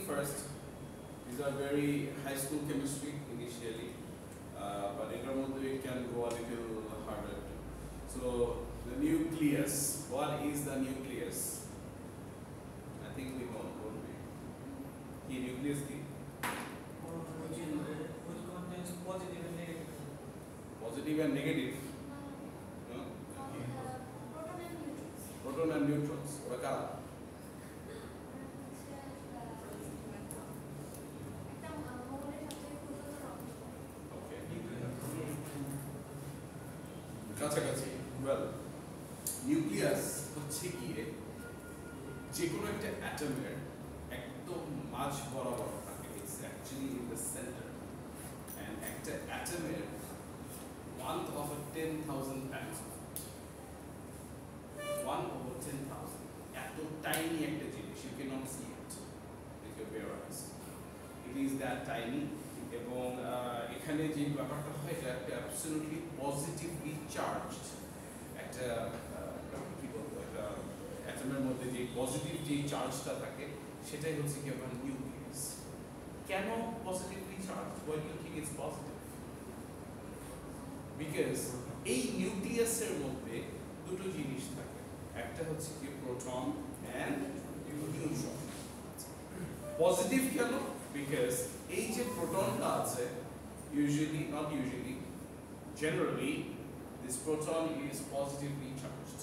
first. These are very high school chemistry initially, but in terms it can go a little harder. So the nucleus. What is the nucleus? I think we know. Don't we? The nucleus is which contains positive and negative. positive and negative. No? Proton and neutrons. What are? কাছাকাছি well nucleus হচ্ছে গিয়ে যে কোনো একটা অ্যাটমের একদম মাঝ বরাবর থাকে it's actually in the centre and একটা অ্যাটমের 1/10,000 টাইমস 1/10,000 এত টাইনি একটা জিনিস you can not see it with your bare eyes it is that tiny এবং এখানে যে ব্যাপারটা হয় এটা একটা অ্যাবসলিউটলি পজিটিভলি চার্জড একটা কি বলবো একটা অ্যাটমের মধ্যে যে পজিটিভ যে চার্জটা থাকে সেটাই হচ্ছে কি আপনার নিউক্লিয়াস কেন positively charge why do you think it's positive because এই নিউক্লিয়াসের মধ্যে দুটো জিনিস থাকে একটা হচ্ছে কি প্রোটন এন্ড নিউট্রন পজিটিভ কেন বিকজ এই যে প্রোটনটা আছে usually not usually generally this proton is positively charged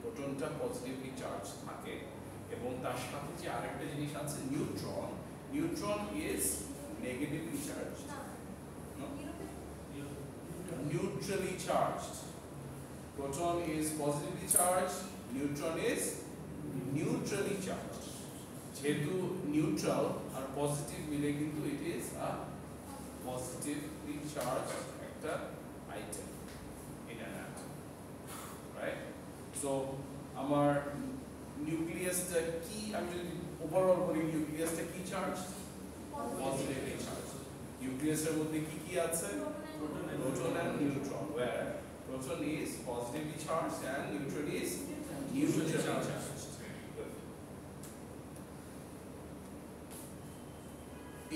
প্রোটনটা পজিটিভলি চার্জ থাকে এবং তার সাথে যে আরেকটা জিনিস আছে neutron is negatively charged no neutrally charged proton is positively charged neutron is neutrally charged যেহেতু নিউট্রাল আর পজিটিভ মিলে কিন্তু it is a positively charge একটা item in an atom right so আমার নিউক্লিয়াসটা কি আমি যদি ওভারঅল বলি নিউক্লিয়াসটা কি চার্জ পজিটিভলি চার্জ নিউক্লিয়াসের মধ্যে কি কি আছে proton and neutron where proton is positively charged and neutron is neutrally charged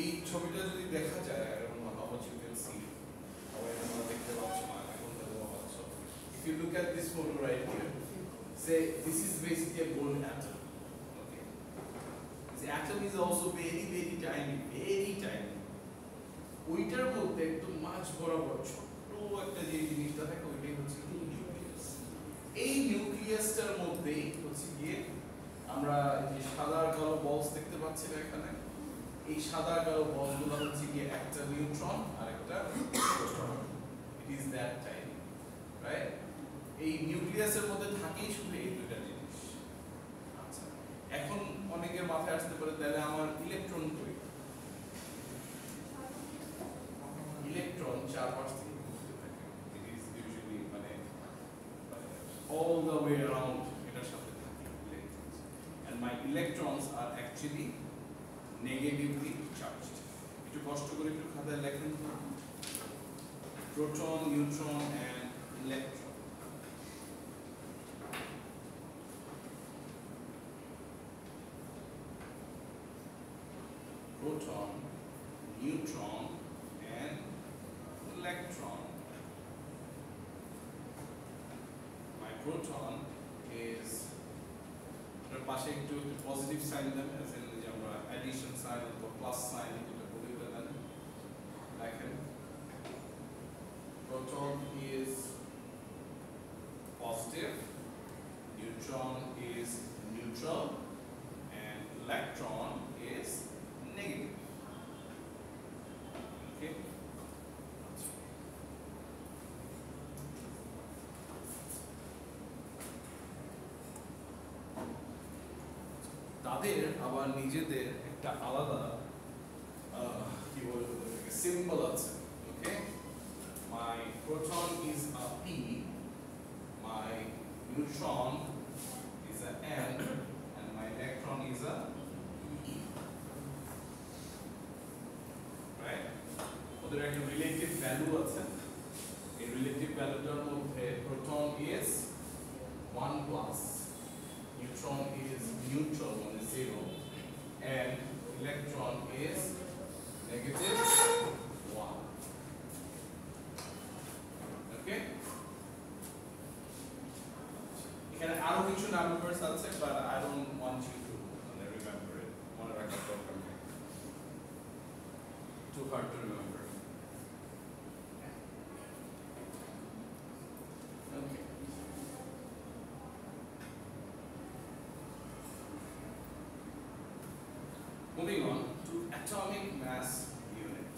এই ছবিটা যদি দেখা যায় এবং how much you can see সবাই তোমরা দেখতে পাচ্ছ না এখন দেখতে পাচ্ছ if you look at this photo right here say this is basically a gold atom okay this atom is also very tiny ওইটার মধ্যে একটু মাঝ বরাবর ছোট একটা যে জিনিসটা থাকে ওইটাই হচ্ছে নিউক্লিয়াস এই নিউক্লিয়াসটার মধ্যেই হচ্ছে গিয়ে আমরা যে সাদা আর কালো বলস দেখতে পাচ্ছি না এখানে এই সাদা কালো বলগুলো হচ্ছে কি একটা নিউট্রন আর একটা proton it is that tiny right এই নিউক্লিয়াসের মধ্যে থাকেই শুধু এই দুটো জিনিস আচ্ছা এখন অনেকের মাথায় আসতে পারে তাহলে আমার ইলেকট্রন কই ইলেকট্রন চারপাশ থেকে ঘুরতে থাকে ইট ইজ ইউজুয়ালি মানে all the way around এটার সাথে থাকে electrons and my electrons are actually negatively charged একটু কষ্ট করে একটু খাতায় লেখেন proton neutron and electron proton neutron and electron my proton is এর পাশে একটু পজিটিভ সাইন দেন as in addition sign or plus sign into the polygon লেখেন proton is positive neutron is neutral and electron is negative okay তাদের আবার নিজেদের একটা আলাদা কি বলবো সিম্বল আছে ওকে my proton is a p my neutron is a n and my electron is a e right ওদের একটা রিলেটিভ ভ্যালু আছে এই রিলেটিভ ভ্যালুটার মধ্যে proton is 1 plus neutron is neutral on 0 আরো কিছু নাম্বারস আছে but I don't want you to মানে remember it মনে রাখার দরকার নেই too hard to remember okay moving on to atomic mass unit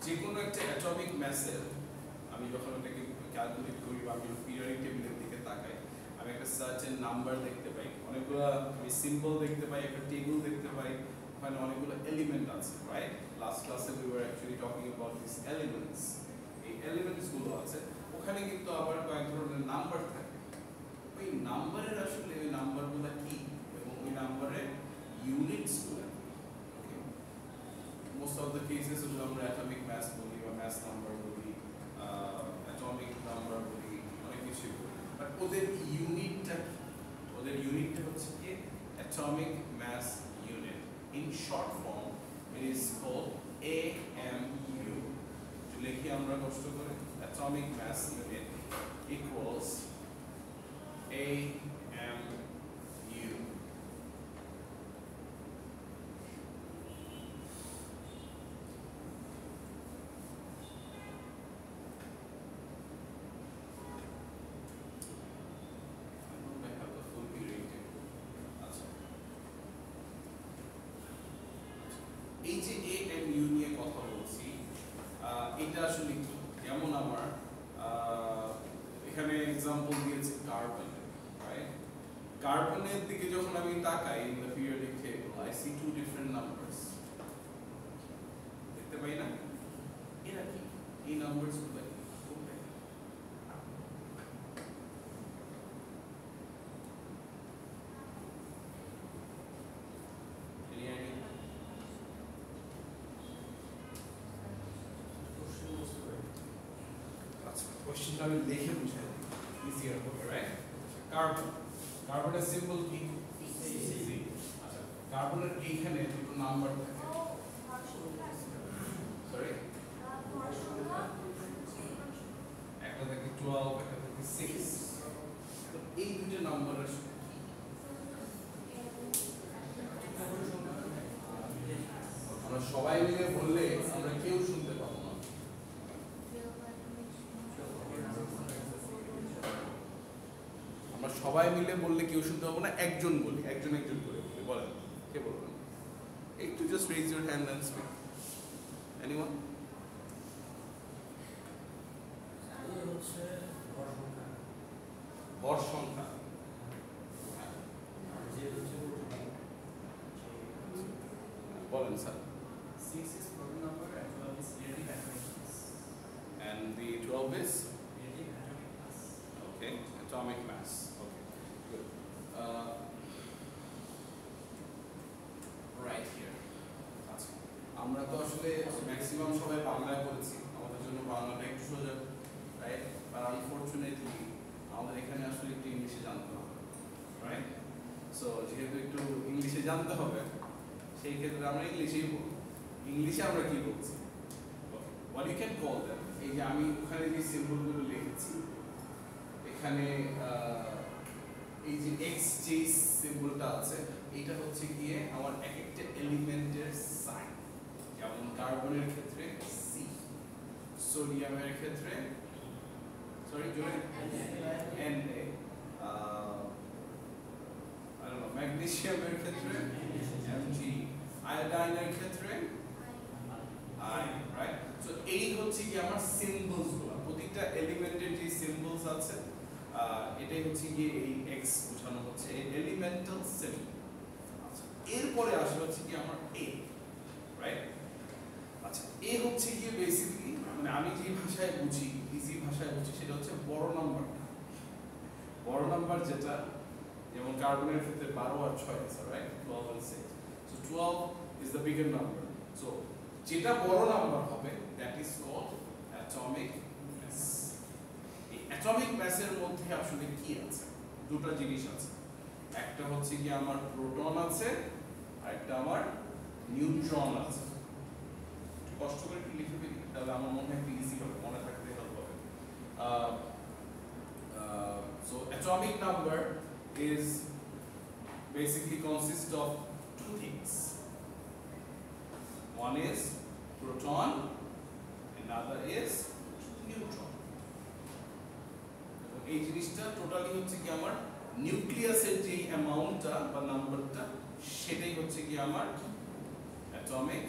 যে কোনো একটা অ্যাটমিক ম্যাসের আমি যখন এটাকে ক্যালকুলেট করি বা আমি পিরিয়ডিক টেবিলের দিকে তাকাই আমি একটা সার্টেন নাম্বার দেখতে পাই অনেকগুলো আমি সিম্বল দেখতে পাই একটা টেবিল দেখতে পাই ওখানে অনেকগুলো এলিমেন্ট আছে রাইট লাস্ট ক্লাসে we were actually talking about this elements এই এলিমেন্টস গুলো আছে ওখানে কিন্তু আবার কয়েক ধরনের নাম্বার থাকে ওই নাম্বারের আসলে ওই নাম্বারগুলো কি এবং ওই নাম্বারের ইউনিটস গুলো most of the cases ওগুলো আমরা অ্যাটমিক ম্যাস বলি বা ম্যাস নাম্বার বলি অ্যাটমিক নাম্বার বলি অনেক কিছু বলি বাট ওদের ইউনিটটা হচ্ছে কি atomic mass unit in short form it is called AMU তো লিখি আমরা কষ্ট করে atomic mass unit equals AMU এই যে AMU নিয়ে কথা বলছি এটা আসলে কি যেমন আমার এখানে एग्जांपल দিয়েছে কার্বন রাইট কার্বনের দিকে যখন আমি তাকাই in the periodic table I see two different numbers দেখতে পাই না এরা কি এই নাম্বারস গুলো কি কোশ্চেনটা আমি লিখে বুঝাই ইজিয়ার হবে রাইট কার্বনের সিম্বল কি সি আচ্ছা কার্বনের এইখানে দুটো নাম্বার থাকে সরি একটা থাকে 12 একটা থাকে 6 তো এই দুটো নাম্বারের আমরা সবাই মিলে বললে আমরা কেউ শুনতে পাবো না আমরা সবাই মিলে বললে কেউ শুনতে পাবো না একজন বলি একজন করে বলি বলেন কে বলবেন একটু just raise your hand and speak anyone ভর সংখ্যা বলেন sir 6 is proton number and 12 is relative atomic mass. and the 12 is Relative atomic mass. okay atomic mass okay good right here আচ্ছা আমরা তো আসলে ম্যাক্সিমাম সবাই বাংলায় করেছি আমাদের জন্য বাংলাটা একটু সোজা রাইট বাট আনফরচুনেটলি আমাদের এখানে আসলে একটু ইংলিশে জানতে হবে রাইট সো যেহেতু একটু ইংলিশে জানতে হবে সেই ক্ষেত্রে আমরা ইংলিশেই বলবো ইংলিশে আমরা কি বলছি what you can call them এই যে আমি ওখানে যে সিম্বলগুলো লিখেছি এখানে এই যে x যে সিম্বলটা আছে এটা হচ্ছে গিয়ে আমার এক একটা এলিমেন্টের সাইন যেমন কার্বনের ক্ষেত্রে C সোডিয়ামের ক্ষেত্রে সরি জোরে Na I don't know ম্যাগনেসিয়ামের ক্ষেত্রে Mg আয়োডাইনের ক্ষেত্রে I right so এই হচ্ছে কি আমার সিম্বলস গুলো প্রত্যেকটা এলিমেন্টের যে সিম্বলস আছে এটাই হচ্ছে কি এই x বোঝানো হচ্ছে এলিমেন্টাল সিম্বল আচ্ছা এরপরে আসলে হচ্ছে কি আমার a রাইট আচ্ছা a হচ্ছে কি বেসিক্যালি মানে আমি যে ভাষায় বুঝি ইজি ভাষায় বুঝি সেটা হচ্ছে বড় নাম্বার যেটা যেমন কার্বনের ক্ষেত্রে 12 আর 6 আছে right 12 and 6 so 12 is the bigger number so যেটা বড় নাম্বার হবে that is called atomic mass এই atomic mass এর মধ্যে আসলে কি আছে দুটো জিনিস আছে একটা হচ্ছে কি আমার প্রোটন আছে আর একটা আমার নিউট্রন আছে কষ্ট করে একটু লিখে দিই তাহলে আমার মনে হয় একটু ইজি হবে মনে থাকতে হেল্প হবে atomic number is basically consists of two things. One is proton, another is neutron. এই জিনিসটা টোটালি হচ্ছে কি আমার নিউক্লিয়াসের যে অ্যামাউন্টটা বা নাম্বারটা সেটাই হচ্ছে কি আমার অ্যাটমিক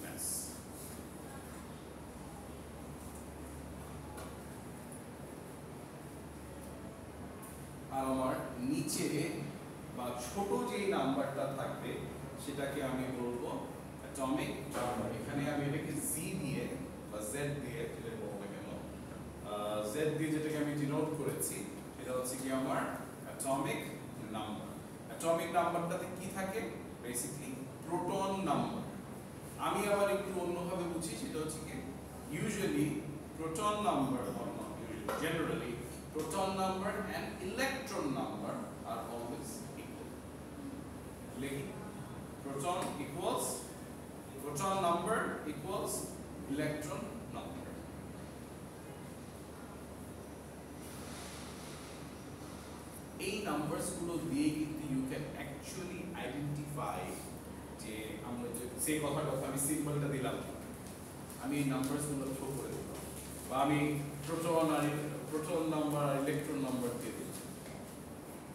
মাস। আর আমার নিচে বা ছোট যে নাম্বারটা থাকবে সেটাকে আমি বলবো অ্যাটমিক নাম্বার। এখানে আমি এটাকে Z দিয়ে বা Z দিয়ে যেটা বলবো না কেন Z দিয়ে যেটাকে আমি ডিনোট করেছি এটা হচ্ছে কি আমার অ্যাটমিক নাম্বার। অ্যাটমিক নাম্বারটাতে কি থাকে? Basically proton number. আমি আবার একটু অন্যভাবে বুঝি, সেটা হচ্ছে কি usually proton number or not usually generally proton number and electron number are always equal. Like proton equals proton number equals electron number. এই নাম্বারস গুলো দিয়ে কিন্তু ইউ ক্যান অ্যাকচুয়ালি আইডেন্টিফাই যে আমরা যে সেই কথাটা আমি সিম্বলটা দিলাম, আমি এই নাম্বারস গুলো থ্রো করে দিলাম, বা আমি proton number আর electron number দিয়ে দিলাম।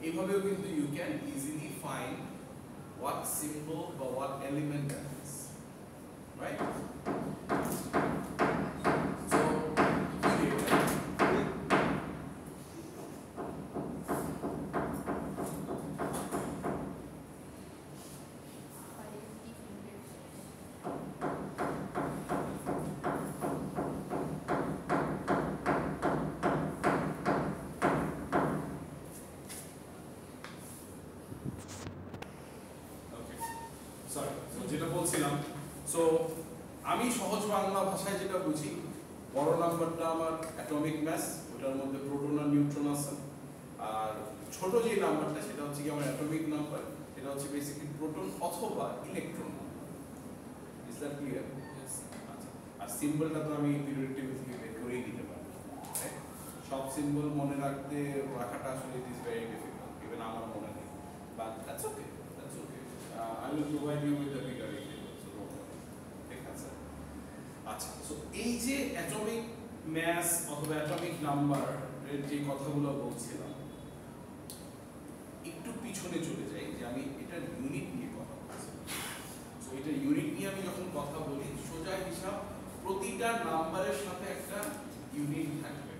এইভাবেও কিন্তু you can easily find what symbol বা what element that is, right? So যেটা বলছিলাম, সো আমি সহজ বাংলা ভাষায় যেটা বুঝি, বড় নাম্বারটা আমার অ্যাটমিক মাস, ওটার মধ্যে প্রোটন আর নিউট্রন আছে। আর ছোট যে নাম্বারটা সেটা হচ্ছে কি আমার অ্যাটমিক নাম্বার, এটা হচ্ছে বেসিক্যালি প্রোটন অথবা electron number. Is that clear? আচ্ছা, আর সিম্বলটা তো আমি পিরিয়ডিক টেবিল থেকে বের করেই দিতে পারবো। সব সিম্বল মনে রাখাটা আসলে it is very difficult, even আমার মনে নেই, but that's okay. I will provide you with the bigger details. So don't worry. ঠিক আছে? আচ্ছা, সো এই যে অ্যাটমিক মাস অথবা অ্যাটমিক নাম্বার এর যে কথাগুলো বলছিলাম, একটু পিছনে চলে যাই যে আমি এটার ইউনিট নিয়ে কথা বলছি। সো এটার ইউনিট নিয়ে আমি যখন কথা বলি, সোজা হিসাব প্রতিটা নাম্বারের সাথে একটা ইউনিট থাকবে।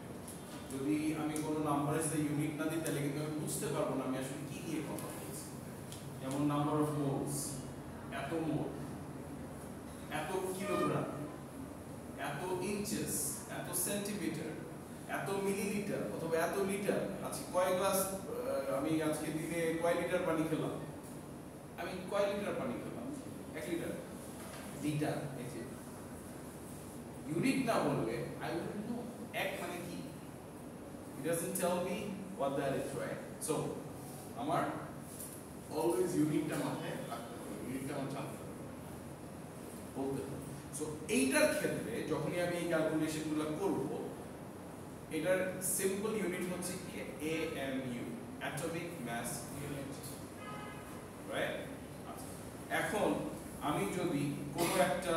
যদি আমি কোনো নাম্বারের সাথে ইউনিট না দিই তাহলে কিন্তু আমি বুঝতে পারবো না আমি আসলে কি নিয়ে কথা বলছি। যেমন নাম্বার অফ মোলস, এত মোল, এত কিলোগ্রাম, এত ইঞ্চেস, এত সেন্টিমিটার, এত মিলিলিটার অথবা এত লিটার। আজকে কয় গ্লাস, আমি আজকে দিনে কয় লিটার পানি খেলাম, আমি কয় লিটার পানি খেলাম, 1 লিটার, লিটার। এই যে ইউনিট না বললে আই উইল নো এক মানে কি। It doesn't tell me what that is, right? So আমার অলওয়েজ ইউনিটটা মাথায় রাখতে হবে, ইউনিটটা আমার জানতে হবে, বলতে হবে। সো এইটার ক্ষেত্রে যখনই আমি এই ক্যালকুলেশনগুলো করব, এটার সিম্পল ইউনিট হচ্ছে কি AMU, atomic mass unit, right? এখন আমি যদি কোনো একটা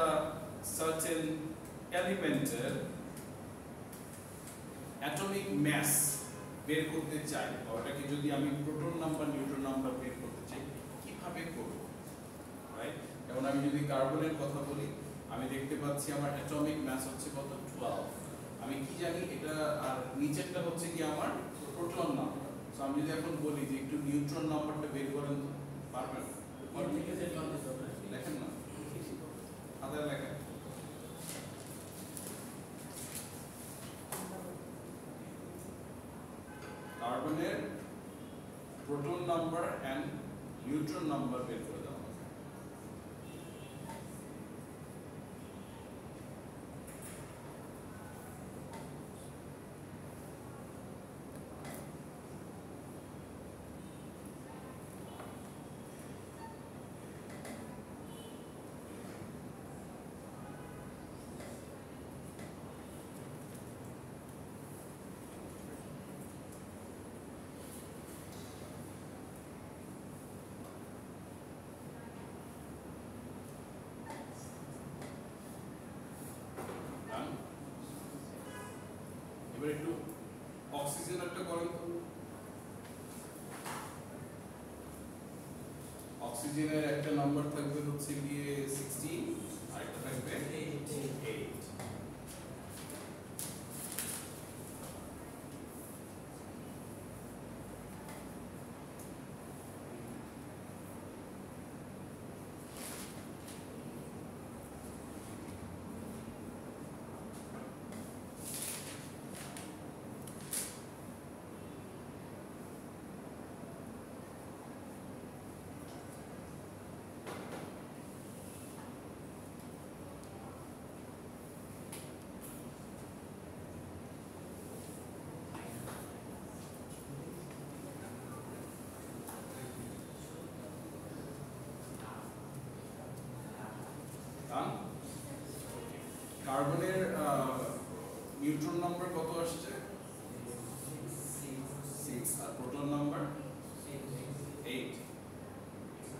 সার্টেন এলিমেন্টের অ্যাটমিক মাস বের করতে চাই, বা ওটাকে যদি আমি প্রোটন নাম্বার নিউট্রন নাম্বার বের করতে চাই, কিভাবে করব, রাইট? যেমন আমি যদি কার্বনের কথা বলি, আমি দেখতে পাচ্ছি আমার অ্যাটমিক মাস হচ্ছে কত, 12। আমি কি জানি এটা, আর নিচেরটা হচ্ছে কি আমার প্রোটন নাম্বার। সো আমি যদি এখন বলি যে একটু নিউট্রন নাম্বারটা বের করেন, তো পারবেন? লেখেন না, খাতায় লেখেন। কার্বনের proton number and neutron number বের করে দাও। অক্সিজেনের একটা নাম্বার থাকবে হচ্ছে গিয়ে 16 আর একটা থাকবে 8 কার্বনের নিউট্রন নাম্বার কত আসছে 6 আর প্রোটন নাম্বার 8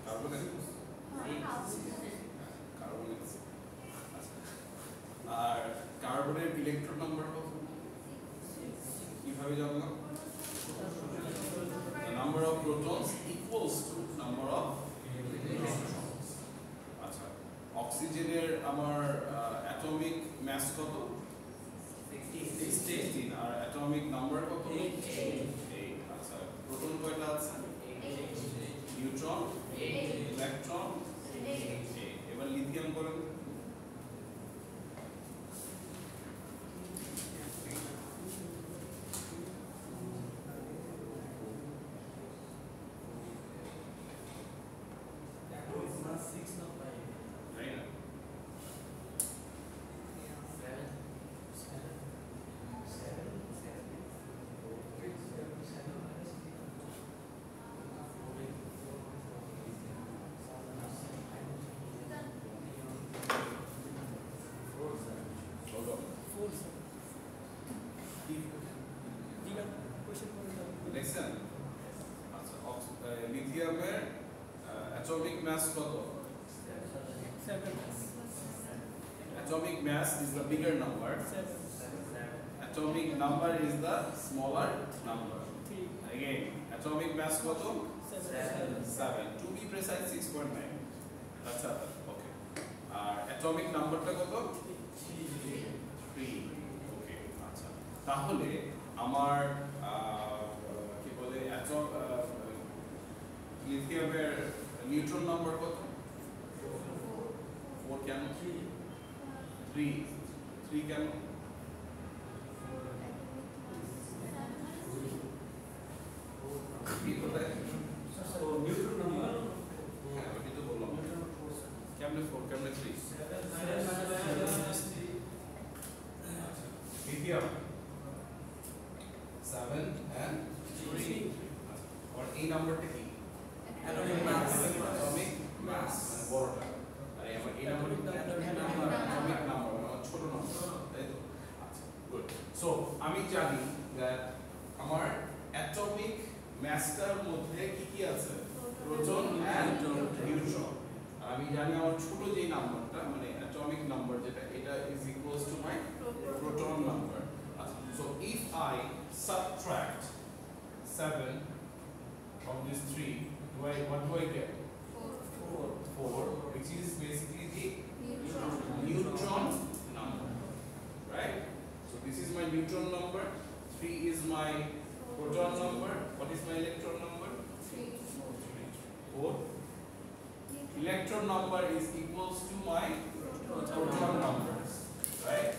কার্বনের কার্বনের আর কার্বনের ইলেকট্রন নাম্বার কত কিভাবে জানলাম the number of protons equals to number of electrons আচ্ছা অক্সিজেনের আমার অ্যাটমিক মাস কত 16 আর অ্যাটমিক নাম্বার কত 8 আচ্ছা প্রোটন কয়টা আছে নিউট্রন ইলেকট্রন এবার লিথিয়াম করেন দেখছেন আচ্ছা লিথিয়ামের অ্যাটমিক মাস কত 7 atomic mass is the bigger number 7 atomic number is the smaller number 3 again atomic mass কত 7 to be precise 6.9 আচ্ছা ওকে আর atomic নাম্বারটা কত 3 ওকে আচ্ছা তাহলে আমার কি বলে লিথিয়ামের নিউট্রন নাম্বার কত 4 কেন 3 কেন নিউট্রন নাম্বার হ্যাঁ আমি তো বললাম কেমনে 4 কেমনে 3 লিথিয়াম 7 and 3 और এই নাম্বারটা কি atomic mass মানে বড়টা আর আমার এই নাম্বারটা atomic number মানে ছোট নাম্বার তাই তো আচ্ছা গুড সো আমি জানি দ্যাট আমার atomic massটার মধ্যে কি কি আছে প্রোটন এন্ড নিউট্রন আর আমি জানি আমার ছোট যে নাম্বারটা মানে atomic number যেটা এটা is equals to my proton number so if I subtract 7 from these 3 what do I get 4 which is basically the neutron number right so this is my neutron number 3 is my proton number what is my electron number 4 electron number is equals to my proton numbers right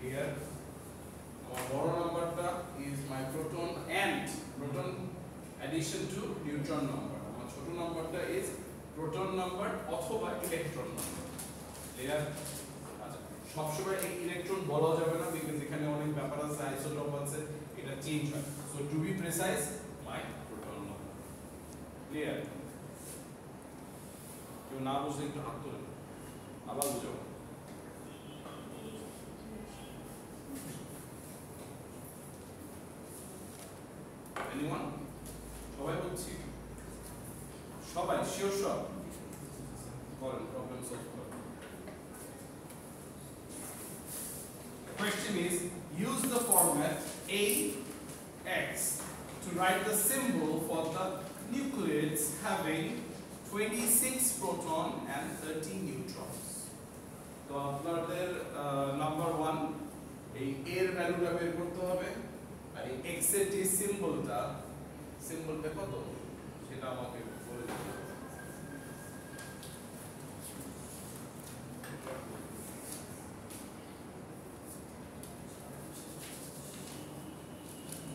here our borrow number is my proton and proton addition to neutron number our choto number is proton number অথবা electron number clear আচ্ছা সব সময় এই electron বলা যাবে না because এখানে অনেক ব্যাপার আছে আইসোটোপ আছে এটা চেঞ্জ হয় so to be precise my proton number clear কেউ না বুঝলে একটু হাত তোলেন আবার বুঝাবো এনিওয়ান? সবাই বলছি, সবাই শিওর সব করেন, প্রবলেম সলভ করেন। The question is, use the format AX to write the symbol for the nucleids having 26 proton and 30 neutrons. তো আপনাদের নাম্বার 1 এই এর ভ্যালুটা বের করতে হবে, আর এই x এর যে সিম্বলটা কত সেটা আমাকে বলে দিতে হবে।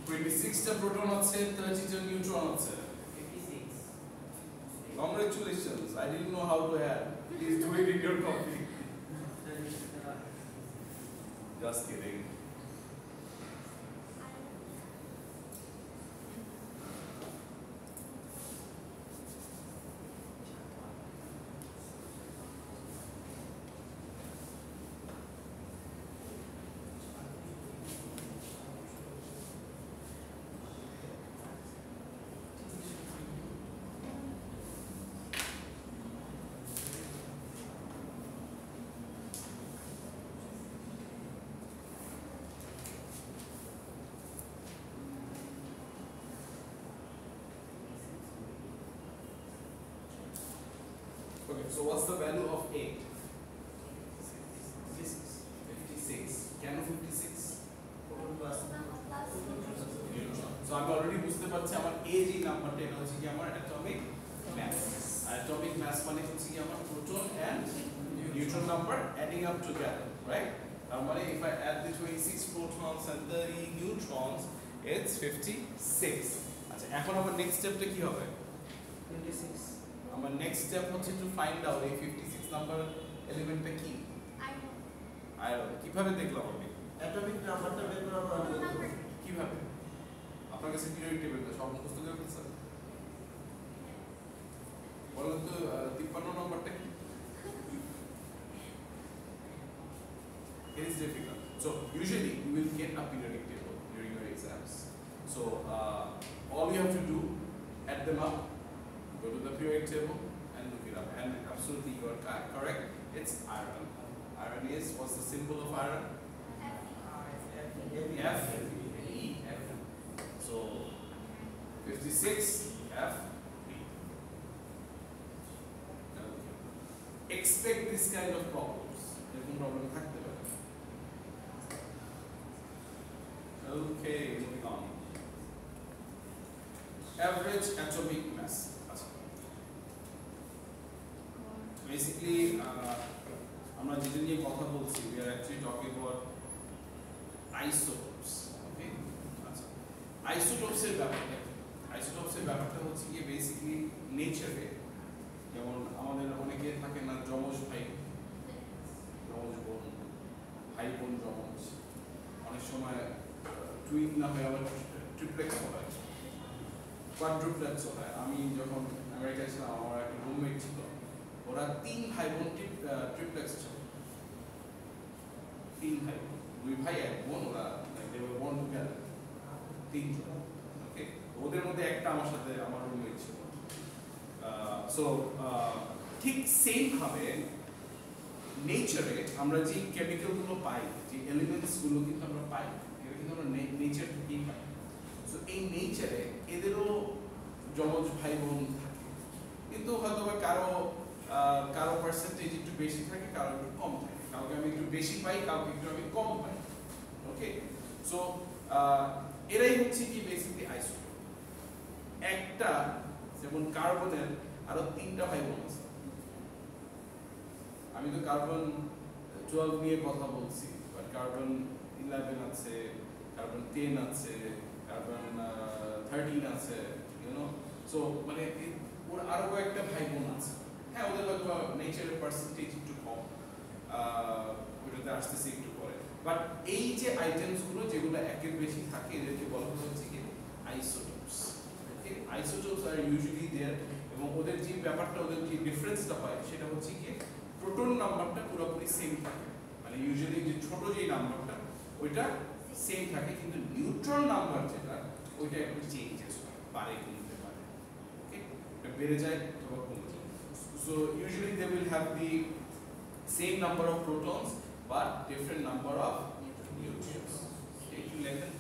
26 টা প্রোটন আছে, 30 টা নিউট্রন আছে। 56. Congratulations, I didn't know how to add. Please do it in your copy. Just kidding. Okay, so what's the value of 8? 56. Can 56? So I'm already বুঝতে পারছি আমার A যে নাম্বারটা এটা হচ্ছে কি আমার অ্যাটমিক মাস। অ্যাটমিক মাস মানে হচ্ছে কি আমার proton and neutron number adding up together, right? তার মানে if I add the 26 protons and 30 neutrons it's 56. আচ্ছা, এখন আমার নেক্সট স্টেপটা কি হবে? 26. আমার নেক্সট স্টেপ হচ্ছে টু ফাইন্ড আউট এই 56 নাম্বার এলিমেন্টটা কি। আয়রন। কিভাবে দেখলাম আমি? অ্যাটমিক নাম্বারটা বের করা হবে কিভাবে? আপনার কাছে পিরিয়ডিক টেবিলটা সব মুখস্থ করে ফেলছেন? বলেন তো 53 নম্বরটা কি? It is difficult. So usually you will get a periodic table during your exams. So all you have to do, add them up, go to the periodic table and look it up. And absolutely you are correct. It's iron. Iron is, what's the symbol of iron? F. E. F. So 56 F. Expect this kind of problems. Erokom problem থাকতে পারে। Okay, moving on. Average atomic mass. Basically, আমরা যেটা নিয়ে কথা বলছি, we are actually talking about isotopes. Okay? আচ্ছা, isotopes এর ব্যাপারটা হচ্ছে কি বেসিক্যালি নেচারে, যেমন আমাদের অনেকে থাকে না যমজ ভাই, যমজ বোন, ভাই বোন যমজ, অনেক সময় টুইন না হয় আবার ট্রিপ্লেক্স হয়, কোয়াড্রুপ্লেক্স হয়। আমি যখন আমেরিকায় ছিলাম আমার একটা রুমমেট ছিল, ওরা 3 ভাই বোন ট্রিপ্লেক্স ছিল, 3 ভাই বোন, 2 ভাই 1 বোন, ওরা they were born together, 3 জন। ওকে, ওদের মধ্যে একটা আমার সাথে আমার রুমমেট ছিল। সো ঠিক সেম ভাবে নেচারে আমরা যে কেমিক্যাল গুলো পাই, যে এলিমেন্টস গুলো কিন্তু আমরা পাই, এটা কিন্তু আমরা নেচার থেকেই পাই। সো এই নেচারে এদেরও যমজ ভাই বোন থাকে, কিন্তু হয়তো কারো পার্সেন্টেজ একটু বেশি থাকে, কারো একটু কম থাকে, কাউকে আমি একটু বেশি পাই, কাউকে একটু আমি কম পাই। ওকে, সো এরাই হচ্ছে কি বেসিক্যালি আইসোটোপ। একটা যেমন কার্বনের আরো 3টা ভাই বোন আছে। আমি তো কার্বন 12 নিয়ে কথা বলছি, বাট কার্বন 11 আছে, কার্বন 10 আছে, কার্বন 13 আছে, ইউ নো। সো মানে ওর আরো কয়েকটা ভাই বোন আছে। হ্যাঁ, ওদের হয়তো নেচারের পার্সেন্টেজ একটু কম, ওটাতে আসতেছে একটু পরে। বাট এই যে আইটেমস গুলো যেগুলো একের বেশি থাকে, এদেরকে বলা হচ্ছে কি আইসোটোপস। ওকে, আইসোটোপস আর ইউজুয়ালি देयर, এবং ওদের যে ব্যাপারটা, ওদের যে ডিফারেন্সটা হয় সেটা হচ্ছে কি প্রোটন নাম্বারটা পুরোপুরি সেম থাকে। মানে ইউজুয়ালি যে ছোট যে নাম্বারটা ওইটা সেম থাকে, কিন্তু নিউট্রন নাম্বার যেটা ওইটা একটু চেঞ্জেস হয়, পারে কমতে পারে, ওকে, এটা বেড়ে যায় অথবা কমে যায়। So usually they will have the same number of protons but different number of neutrons. একটু লেখেন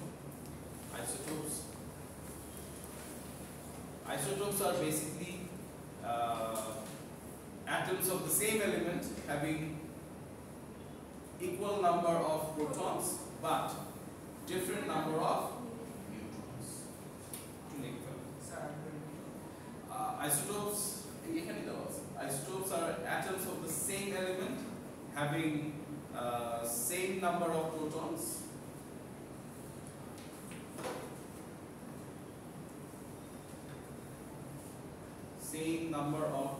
isotopes. Isotopes are basically atoms of the same element having equal number of protons but different number of neutrons. Isotopes isotopes are atoms of the same element having same number of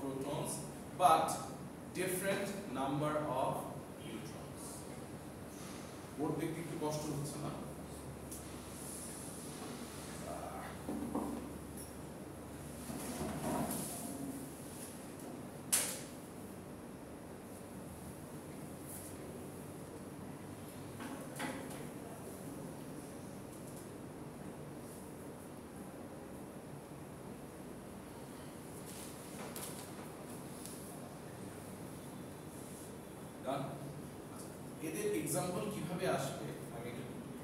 protons but different number of neutrons. Board দেখতে একটু কষ্ট হচ্ছে না? এদের example কিভাবে আসবে আমি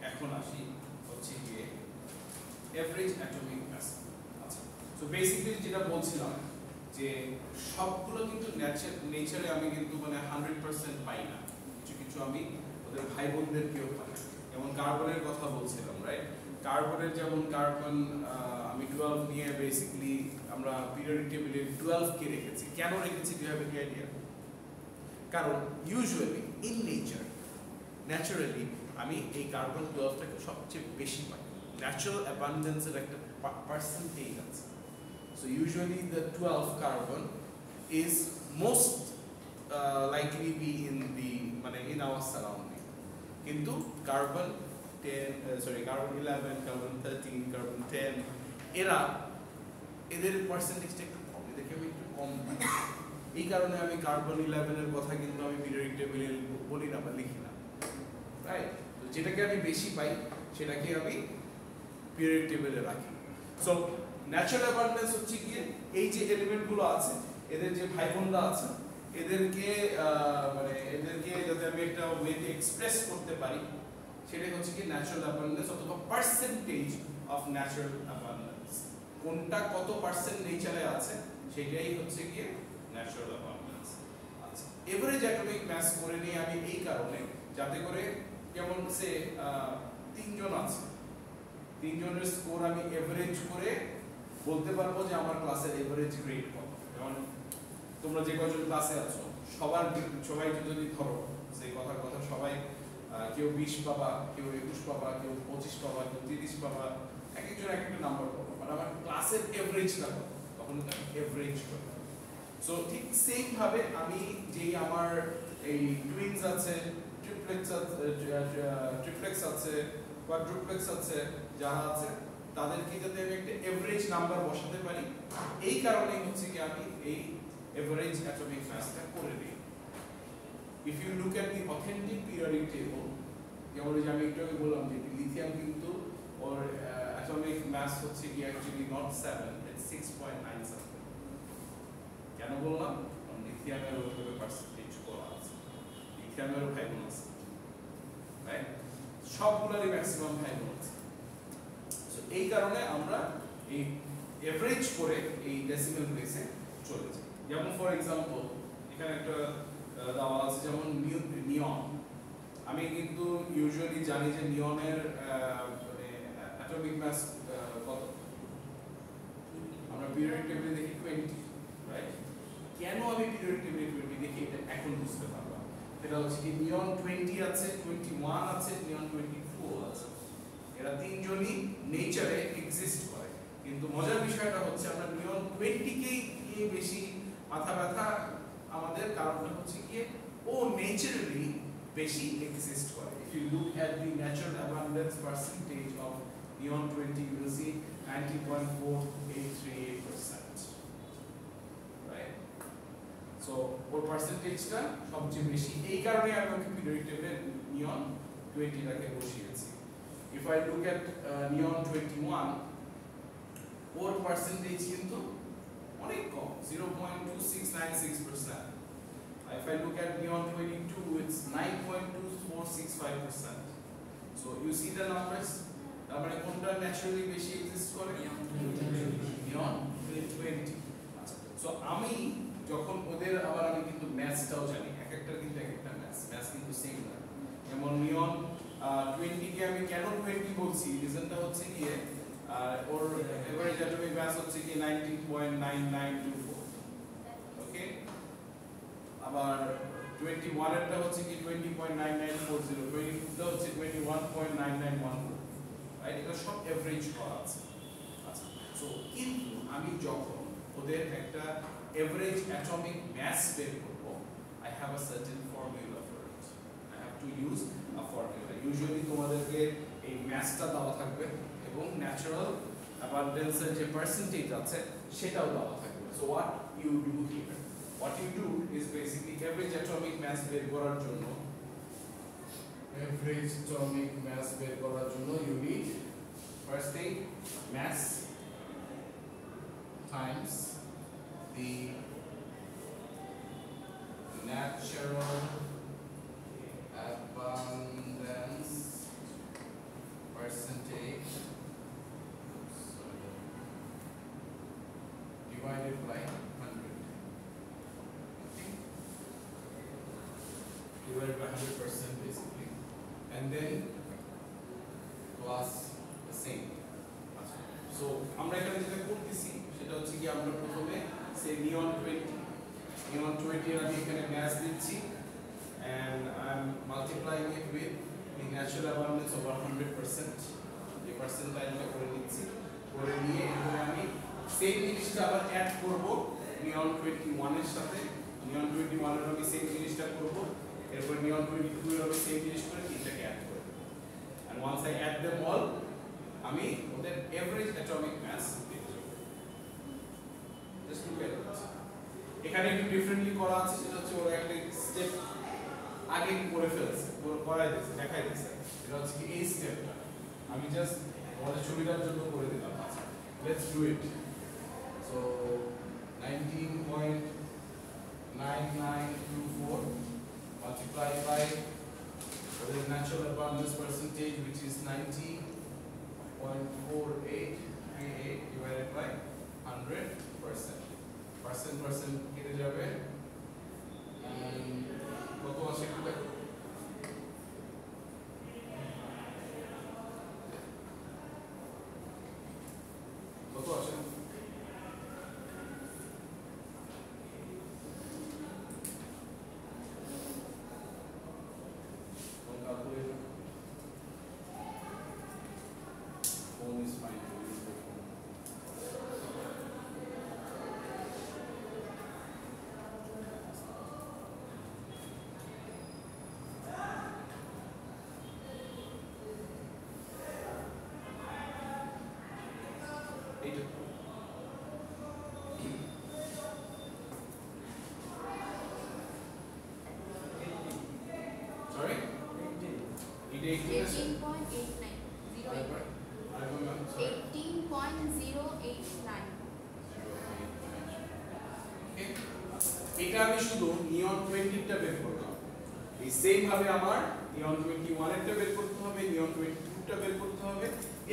এখন আসি, হচ্ছে গিয়ে এভারেজ অ্যাটমিক মাস। আচ্ছা, সো বেসিক্যালি যেটা বলছিলাম যে সবগুলো কিন্তু নেচারে আমি কিন্তু মানে 100% পাই না, কিছু কিছু আমি ওদের ভাই বোনদেরকেও পাই। যেমন কার্বনের কথা বলছিলাম, রাইট? কার্বনের যেমন কার্বন আমি 12 নিয়ে বেসিক্যালি আমরা পিরিয়ডিক টেবিলে 12 কে রেখেছি। কেন রেখেছি, ডু হ্যাভ এনি আইডিয়া? কারণ ইউজুয়ালি ইন নেচার ন্যাচারালি আমি এই কার্বন 12টাকে সবচেয়ে বেশি পাই। ন্যাচারাল অ্যাবান্ডেন্সের একটা পার্সেন্টেজ আছে। So usually the 12 carbon is most likely be in the মানে ইন আওয়ার সারাউন্ডিং। কিন্তু কার্বন 11, কার্বন 13, কার্বন 10 এদের পার্সেন্টেজটা একটু কম, এদেরকে আমি একটু কম দিই। এই কারণে আমি কার্বন 11 এর কথা কিন্তু আমি পিরিয়ডিক টেবিলে বলি না বা লিখি না, রাইট? তো যেটাকে আমি বেশি পাই সেটাকে আমি পিরিয়ডিক টেবিলে রাখি। সো ন্যাচারাল অ্যাবান্ডেন্স হচ্ছে গিয়ে এই যে এলিমেন্টগুলো আছে, এদের যে ভাই বোনরা আছে, এদেরকে যাতে আমি একটা ওয়েতে এক্সপ্রেস করতে পারি, সেটাই হচ্ছে কি ন্যাচারাল অ্যাবান্ডেন্স অথবা পার্সেন্টেজ অফ ন্যাচারাল অ্যাবান্ডেন্স। কোনটা কত পার্সেন্ট নেচারে আছে সেটাই হচ্ছে গিয়ে ন্যাচারাল অ্যাবান্ডেন্স। আচ্ছা, এভারেজ অ্যাটমিক মাস করে নিই আমি এই কারণে যাতে করে যেমন সে 3 জন আছে, 3 জনের স্কোর আমি এভারেজ করে বলতে পারবো যে আমার ক্লাসের এভারেজ গ্রেড কত। যেমন তোমরা যে কজন ক্লাসে আছো সবাই যদি ধরো যে কথা সবাই কেউ 20 পাবা, কেউ 21 পাবা, কেউ 25 পাবা, কেউ 30 পাবা, এক একজন এক একটা নাম্বার পাবো, মানে আমার ক্লাসের এভারেজটা কত তখন আমি এভারেজ করব। সো ঠিক সেম ভাবে আমি যেই আমার এই টুইনস আছে, ট্রিপ্লেক্স আছে, কোয়াড্রুপ্লেক্স আছে, যারা আছে তাদেরকে যাতে আমি একটা এভারেজ নাম্বার বসাতে পারি, এই কারণেই হচ্ছে কি আমি এই এভারেজ অ্যাটমিক মাসটা করে দিই। If you look at the authentic periodic table, যেমন যে আমি একটু আগে বললাম যে লিথিয়াম কিন্তু ওর অ্যাটমিক মাস হচ্ছে কি অ্যাকচুয়ালি নট 7, it's 6.97। কেন বললাম? কারণ লিথিয়ামের ওইভাবে পার্সেন্টেজ করা আছে, লিথিয়ামের ভাই বোন আছে, রাইট? সবগুলোরই ম্যাক্সিমাম ভাই বোন আছে। সো এই কারণে আমরা এই এভারেজ করে এই ডেসিমেল প্লেসে চলে যাই। যেমন ফর এক্সাম্পল এখানে একটা দেওয়া আছে যেমন নিয়ন। আমি কিন্তু ইউজুয়ালি জানি যে নিয়নের মানে অ্যাটমিক মাস কত, আমরা পিরিয়ডিক টেবিলে দেখি 20, রাইট? কেন আমি পিরিয়ডিক টেবিলে 20 দেখি এটা এখন বুঝতে পারবো। এটা হচ্ছে কি নিয়ন 20 আছে, 21 আছে, নিয়ন 24 আছে। এরা তিনজনই নেচারে এক্সিস্ট করে, কিন্তু মজার বিষয়টা হচ্ছে আমরা নিয়ন 20 কেই নিয়ে বেশি মাথা ব্যথা আমাদের, কারণটা হচ্ছে কি ও নেচারালি বেশি এক্সিস্ট করে। If you look at the natural abundance percentage of neon 20, you will see 90.4838%, right? So ওর পার্সেন্টেজটা সবচেয়ে বেশি, এই কারণে আমি ওকে পিরিয়ডিক টেবিলে নিয়ন 20 টাকে বসিয়েছি। If I look at neon 21, or percentage কিন্তু অনেক কম, 0.2696%. If I look at neon 22, it's 9.2465%. So you see the numbers. তার মানে কোনটা ন্যাচারালি বেশি এক্সিস্ট করে? neon 20. আচ্ছা, সো আমি যখন ওদের আবার আমি কিন্তু ম্যাথটাও জানি, একটা কিন্তু একটা ম্যাথ কিন্তু সেম না। যেমন নিয়ন 20 কে আমি কেন 20 বলছি, রিজনটা হচ্ছে কি ওর এভারেজ অ্যাটমিক মাস হচ্ছে কি 19.9924, ওকে। আবার 21 এরটা হচ্ছে কি 20.9940, 22 টা হচ্ছে 21.9914, রাইট? এটা সব এভারেজ করা আছে। আচ্ছা, সো কিন্তু আমি যখন ওদের একটা average atomic mass বের করব, I have a certain formula for it. I have to use a formula. Usually তোমাদেরকে এই massটা দেওয়া থাকবে এবং natural abundance এর যে percentage আছে সেটাও দেওয়া থাকবে. So what you do here? What you do is basically average atomic mass বের করার জন্য you need first thing mass times the natural abundance percentage divided by 100. Okay? Divided by 100% basically, and then plus the same. So আমরা এখানে যেটা করতেছি সেটা হচ্ছে কি আমরা প্রথমে say neon 20 এর আমি এখানে mass দিচ্ছি and I'm multiplying it with the natural abundance over 100%, এই পার্সেন্টাইলটা করে নিচ্ছি, করে নিয়ে এখানে আমি সেম জিনিসটা আবার অ্যাড করব neon 21 এর সাথে, neon 21 এর আমি সেম জিনিসটা করব, এরপর neon 22 এর আমি সেম জিনিস করে তিনটাকে অ্যাড করব, and once I add them all আমি ওদের average atomic mass পেয়ে যাব। জাস্ট লুক এট দিস, এখানে একটু ডিফারেন্টলি করা আছে, সেটা হচ্ছে ওরা একটা স্টেপ আগে করে ফেলছে, করাই দিয়েছে, দেখাই দিয়েছে, এটা হচ্ছে কি এই স্টেপটা আমি জাস্ট আমাদের সুবিধার জন্য করে দিলাম। আচ্ছা, let's do it. So 19.9924 multiplied by the natural abundance percentage, which is 90.4838 divided by 100%. Percent কেটে যাবে, কত আসে এটা? কত আসে? Phone is fine. Sorry? 18.89. এটা আমি শুধু নিয়ন 20 টা বের করলাম, এই সেম ভাবে আমার নিয়ন 21 এরটা বের করতে হবে, নিয়ন 22 টা বের করতে হবে,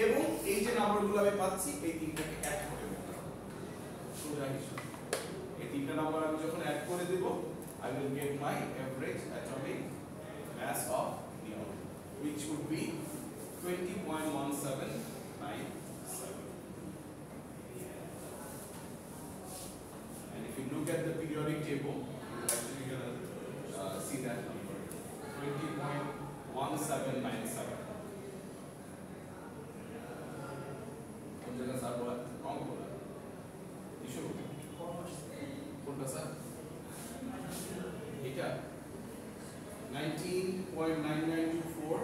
এবং এই যে নাম্বারগুলো আমি পাচ্ছি এই তিনটাকে অ্যাড করে দেব। সোজা হিসাব, এই তিনটা নাম্বার আমি যখন অ্যাড করে দেব, I will get my average atomic mass of neon, which would be 20.1797. And if you look at the periodic table, you're actually gonna see that number, 20.1797. কোন জায়গা স্যার বলা রং বলা ইস্যু কোনটা স্যার? এটা 19.9924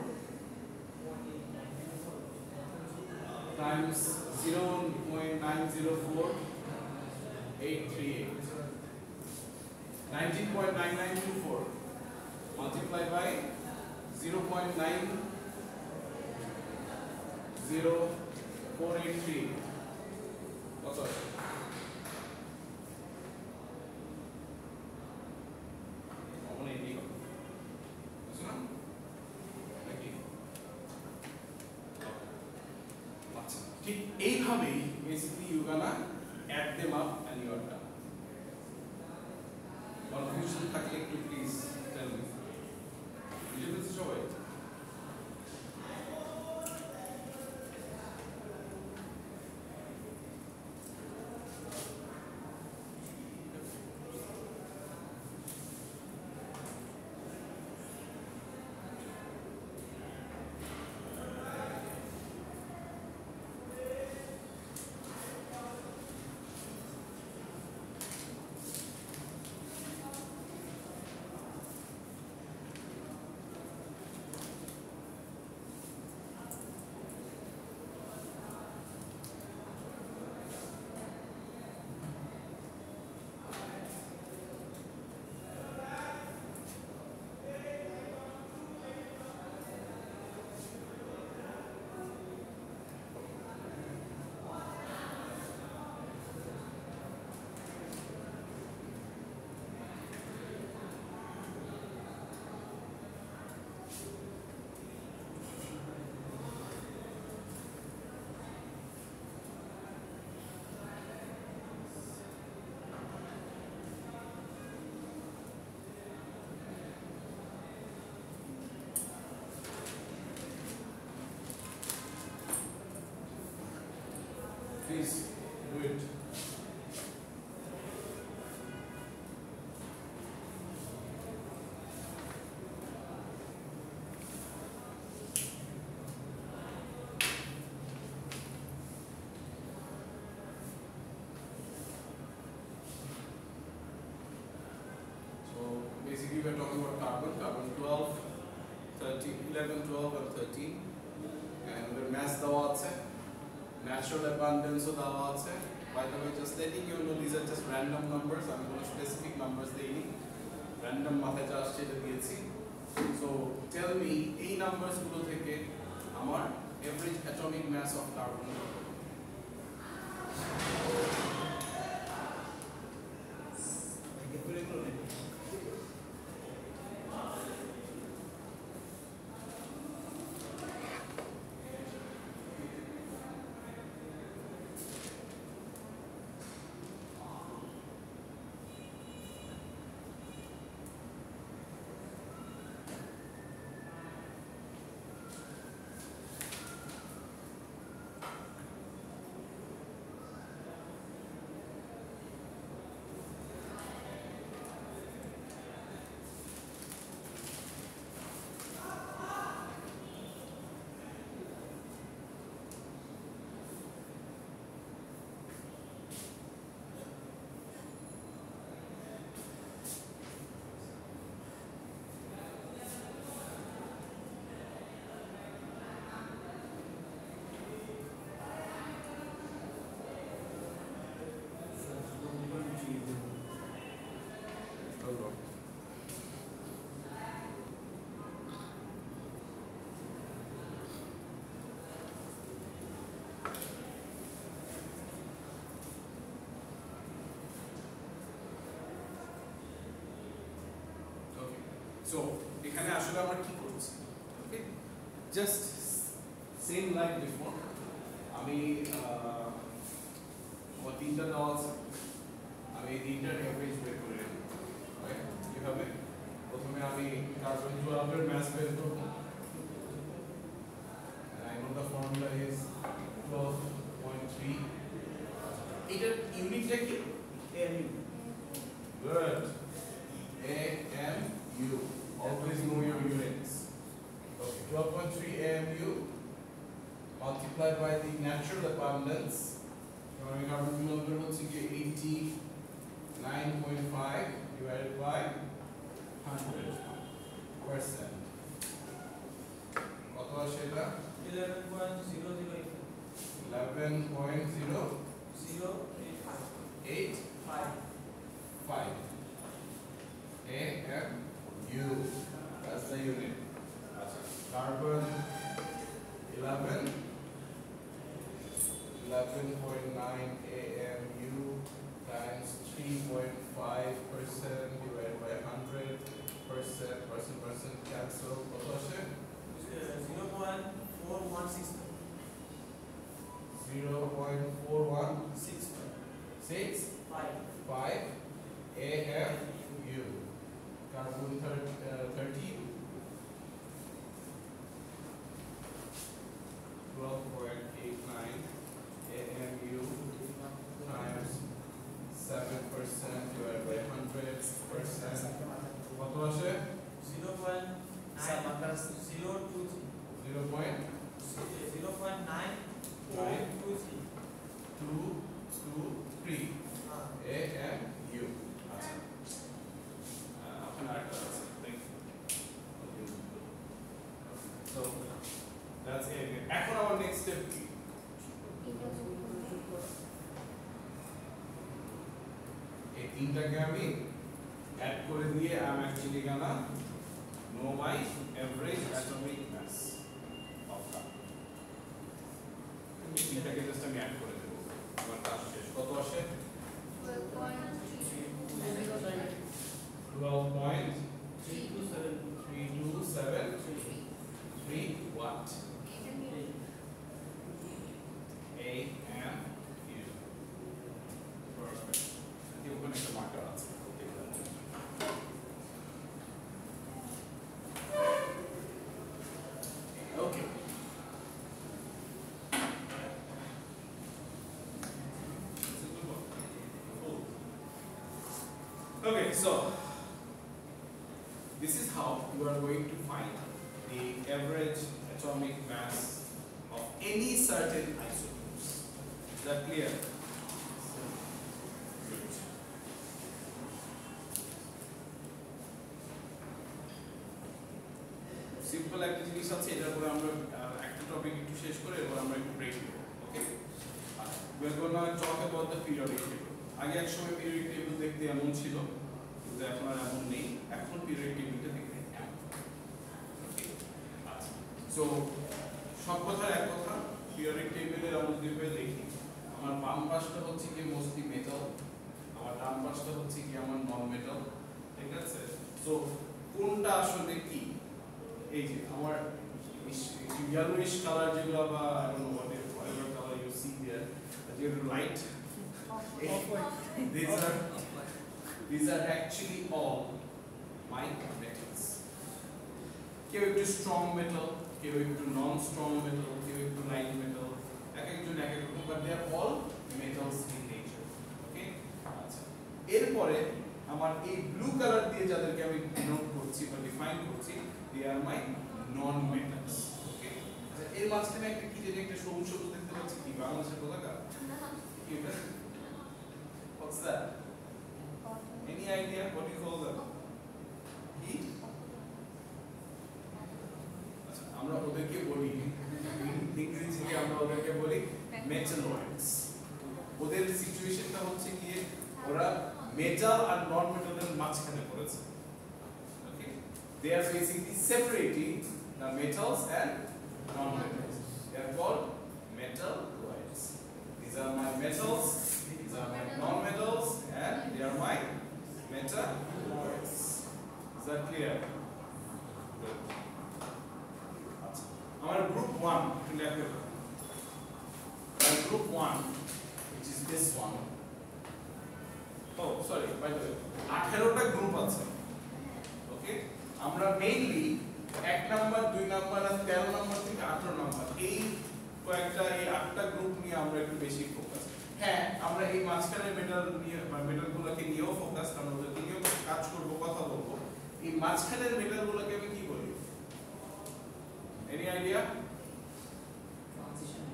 times 0.904838. 19.9924 multiplied by 0.9 0483 কত আছে? অমন এটি কত? বুঝছো না? নাকি? আচ্ছা, ঠিক এইভাবেই basically you gonna add them up and you are done. Confusion থাকলে একটু please tell me. বুঝে ফেলছো সবাই? Please do it. So basically we are talking about carbon 12, 13, 11, 12 and 13 and the mass দেওয়া আছে, natural abundance of দেওয়া আছে. By the way, just letting you know these are just random numbers, আমি কোনো specific numbers দেইনি, random মাথায় যা আসছে এটা দিয়েছি. So tell me এই numbers গুলো থেকে আমার average atomic mass of carbon কত? So এখানে আসলে আমরা কি করছি? ওকে, জাস্ট সেম লাইক বিফোর আমি আমার তিনটা দেওয়া আছে, আমি এই তিনটার এভারেজ বের করে নেব. ওকে, কিভাবে? প্রথমে আমি কার্বন 12 এর মাস বের করব. I know the formula is 12.3. এটার ইউনিটটা কি? AMU. Good. AMU. Always know your units. Okay, 12.3 AMU multiplied by the natural abundance. Carbon monomer হচ্ছে কি 89.5 divided by 100%. কত আসে এটা? 11.008. 11.085 AMU. That's the unit. Carbon 11 11.9 AMU times 3.5% divided by 100%, percent cancel. কত আসে? 0.4165 0.4165 AMU. Carbon 13. 12.89 AMU times 7% divided by 100%. কত আসে? 0.923 AMU. আচ্ছা আপনার একটা আছে thank you so that's it এখন আমার নেক্সট স্টেপ কি এই তিনটাকে আমি অ্যাড করে দিয়ে I am actually gonna know my average atomic mass of that এই তিনটাকে জাস্ট আমি অ্যাড করে দেব আমার কাজ শেষ কত আসে 12.3273 what AMU perfect এই ওখানে একটা মার্কার আছে okay okay so this is how you are going to find the average atomic mass of any certain isotopes. Is that clear? Good. Simple একটা জিনিস আছে এটার পরে আমরা একটা টপিক একটু শেষ করে এরপর আমরা একটু ব্রেক নেব ওকে we are going to talk about the periodic table আগে এক সময় periodic table দেখতে এমন ছিল কিন্তু এখন আর এমন নেই এখন periodic tableটা দেখতে আচ্ছা সো সব কথার এক কথা periodic table এর আমরা দুইভাবে দেখি আমার বাম পাশটা হচ্ছে কি মোস্টলি মেটাল আমার ডান পাশটা হচ্ছে কি আমার নন মেটাল ঠিক আছে সো কোনটা আসলে কি এই যে আমার yellowish color যেগুলো বা I don't know whatever color you see there যেগুলো light these are actually all my metals কেউ একটু strong metal কেউ একটু non strong metal কেউ একটু light metal এক একজন এক এক রকম but they are all metals in nature okay আচ্ছা এরপরে আমার এই ব্লু কালার দিয়ে যাদেরকে আমি ডিনোট করছি বা ডিফাইন করছি they are my non metals okay আচ্ছা এর মাঝখানে একটা কি জানি একটা সবুজ সবুজ দেখতে পাচ্ছি কি বাংলাদেশের পতাকা কি এটা what's that any idea what do you call that কি আচ্ছা আমরা ওদেরকে বলি ইংরেজিতে আমরা ওদেরকে বলি মেটালয়েডস ওদের সিচুয়েশনটা হচ্ছে কি ওরা মেটাল আর নন মেটালের মাঝখানে পড়েছে ওকে they are basically separating the metals and non-metals they are called metalloids these are my metals these are my non-metals and they are my metalloids is that clear good আচ্ছা আমার group 1 to লেখা group 1 which is this one oh sorry by the way 18টা group আছে okay আমরা mainly 1 number 2 number আর 13 number থেকে 18 number এই কয়েকটা এই 8টা গ্রুপ নিয়ে আমরা একটু বেশি ফোকাস হ্যাঁ আমরা এই মাঝখানে মেটাল নিয়ে বা মেটালগুলোকে নিয়েও ফোকাস কারণ ওদেরকে নিয়েও কাজ করব কথা বলবো এই মাঝখানের মেটালগুলোকে আমি কি বলি any idea transition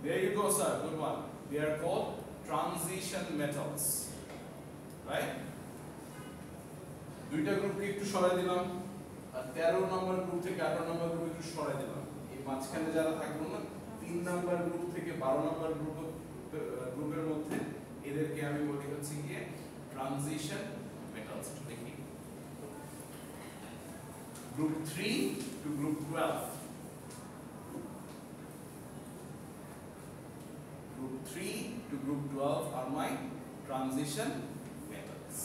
there you go sir good one they are called transition metals right দুইটা গ্রুপকে একটু সরাই দিলাম আর 13 নম্বর গ্রুপ থেকে 18 নম্বর গ্রুপ একটু সরাই দিলাম এই মাঝখানে যারা থাকলো না 3 নম্বর গ্রুপ থেকে 12 নম্বর গ্রুপের মধ্যে এদেরকে আমি বলি হচ্ছে কি ট্রানজিশন মেটালস দেখি group 3 to group 12 group 3 to group 12 are my transition metals.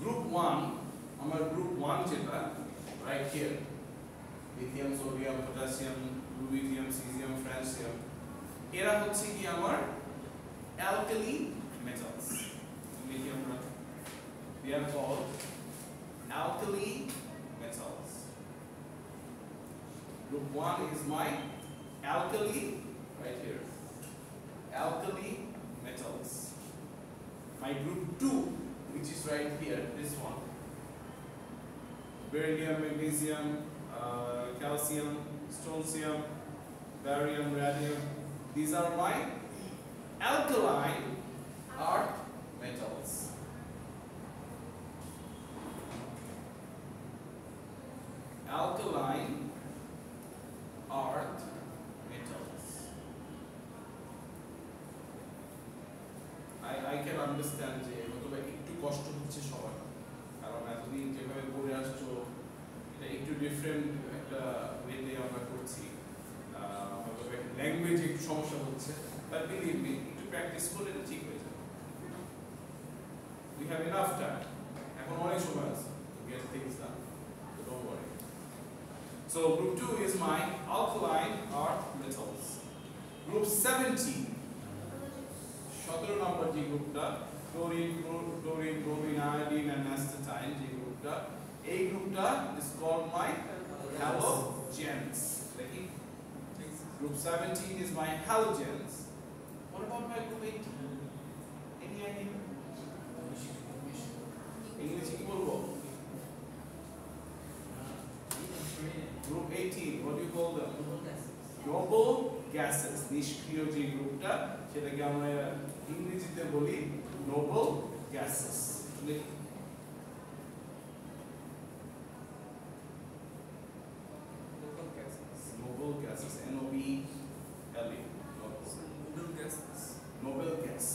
Group 1, আমার group 1 যেটা right here, lithium, sodium, potassium, rubidium, cesium, francium, এরা হচ্ছে কি আমার alkali metals. Lithium, they are called alkali metals. Group 1 is my alkali, right here, alkali metals. My group 2, which is right here, this one, beryllium, magnesium, calcium, strontium, barium, radium, these are my alkaline earth metals. Alkaline earth metals. I can understand যে হয়তোবা একটু কষ্ট হচ্ছে সবার, কারণ এতদিন যেভাবে পড়ে আসছো এটা একটু ডিফারেন্ট একটা ওয়েতে আমরা করছি, হয়তো ল্যাঙ্গুয়েজে একটু সমস্যা হচ্ছে, বাট বিলিভ মি একটু প্র্যাকটিস করলে এটা ঠিক হয়ে যাবে। We have enough time. এখন অনেক সময় আছে to get things done, so don't worry. So group 2 is my alkaline earth metals. Group 17, 17 নম্বর যে গ্রুপটা, chlorine, bromine, iodine and astatine, যে গ্রুপটা, এই গ্রুপটা is called my halogens. দেখি, group 17 is my halogens. What about my group 18? Any idea? English কি বলবো? Group 18, what do you call them? Noble gases. নিষ্ক্রিয় যে গ্রুপটা সেটাকে আমরা ইংরেজিতে বলি noble gases. Noble gases, N-O-B-L-E. Noble gases. Noble gas.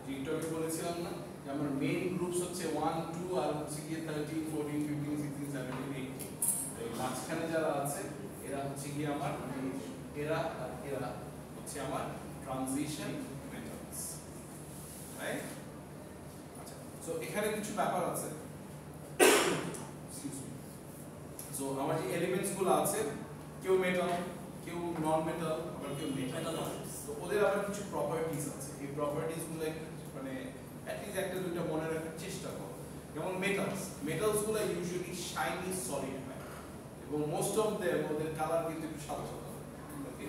যেটা আমি বলেছিলাম না যে আমার মেইন গ্রুপস হচ্ছে 1 2 আর হচ্ছে কি 13 14 15 16 17 18, এই মাঝখানে যারা আছে এরা হচ্ছে কি আমার এরা হচ্ছে আমার ট্রানজিশন মেটালস, রাইট? আচ্ছা, সো এখানে কিছু ব্যাপার আছে। সো আমার যে এলিমেন্টস গুলো আছে, কেউ মেটাল, কেউ নন মেটাল, আবার কেউ মেটাল, তো ওদের আবার কিছু প্রপার্টিজ আছে। এই প্রপার্টিজ গুলো মানে অ্যাটলিস্ট একটা দুইটা মনে রাখার চেষ্টা করো। যেমন মেটালস গুলো ইউজুয়ালি শাইনি সলিড হয় এবং মোস্ট অফ দেম ওদের কালার কিন্তু একটু সাদা সাদা, ওকে?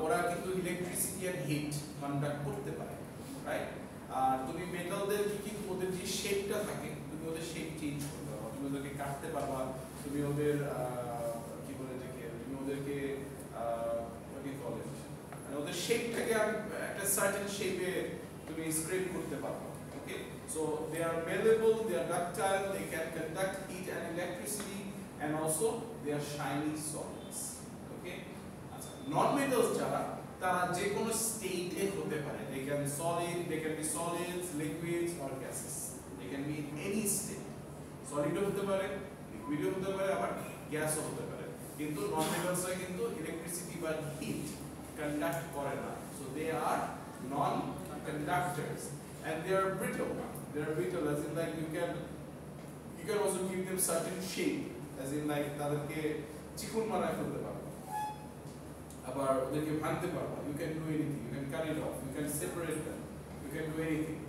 ওরা কিন্তু ইলেকট্রিসিটি এন্ড হিট কন্ডাক্ট করতে পারে, রাইট? আর তুমি মেটালদের কি ওদের যে শেপটা থাকে, তুমি ওদের শেপ চেঞ্জ করতে পারবা, তুমি ওদেরকে কাটতে পারবা, তুমি ওদের কি বলে দেখে তুমি ওদেরকে কি বলে মানে ওদের শেপটাকে একটা সার্টেন শেপে তুমি স্ক্রেপ করতে পারবা, okay? So they are malleable, they are ductile, they can conduct heat and electricity, and also they are shiny solids, okay? আচ্ছা, নন মেটালস যারা তারা যে কোনো স্টেটে হতে পারে, they can be solids, liquids or gases, they can be in any state, solid হতে পারে, liquid হতে পারে, আবার গ্যাসও হতে পারে, কিন্তু নন মেটালসরা কিন্তু ইলেকট্রিসিটি বা হিট conduct করে না, so they are non-conductors and they are brittle. They are brittle as in like you can also give them certain shape, as in like তাদেরকে চিকন বানায় ফেলতে পারো, আবার ওদেরকে ভাঙতে পারো, you can do anything, you can cut it off, you can separate them, you can do anything,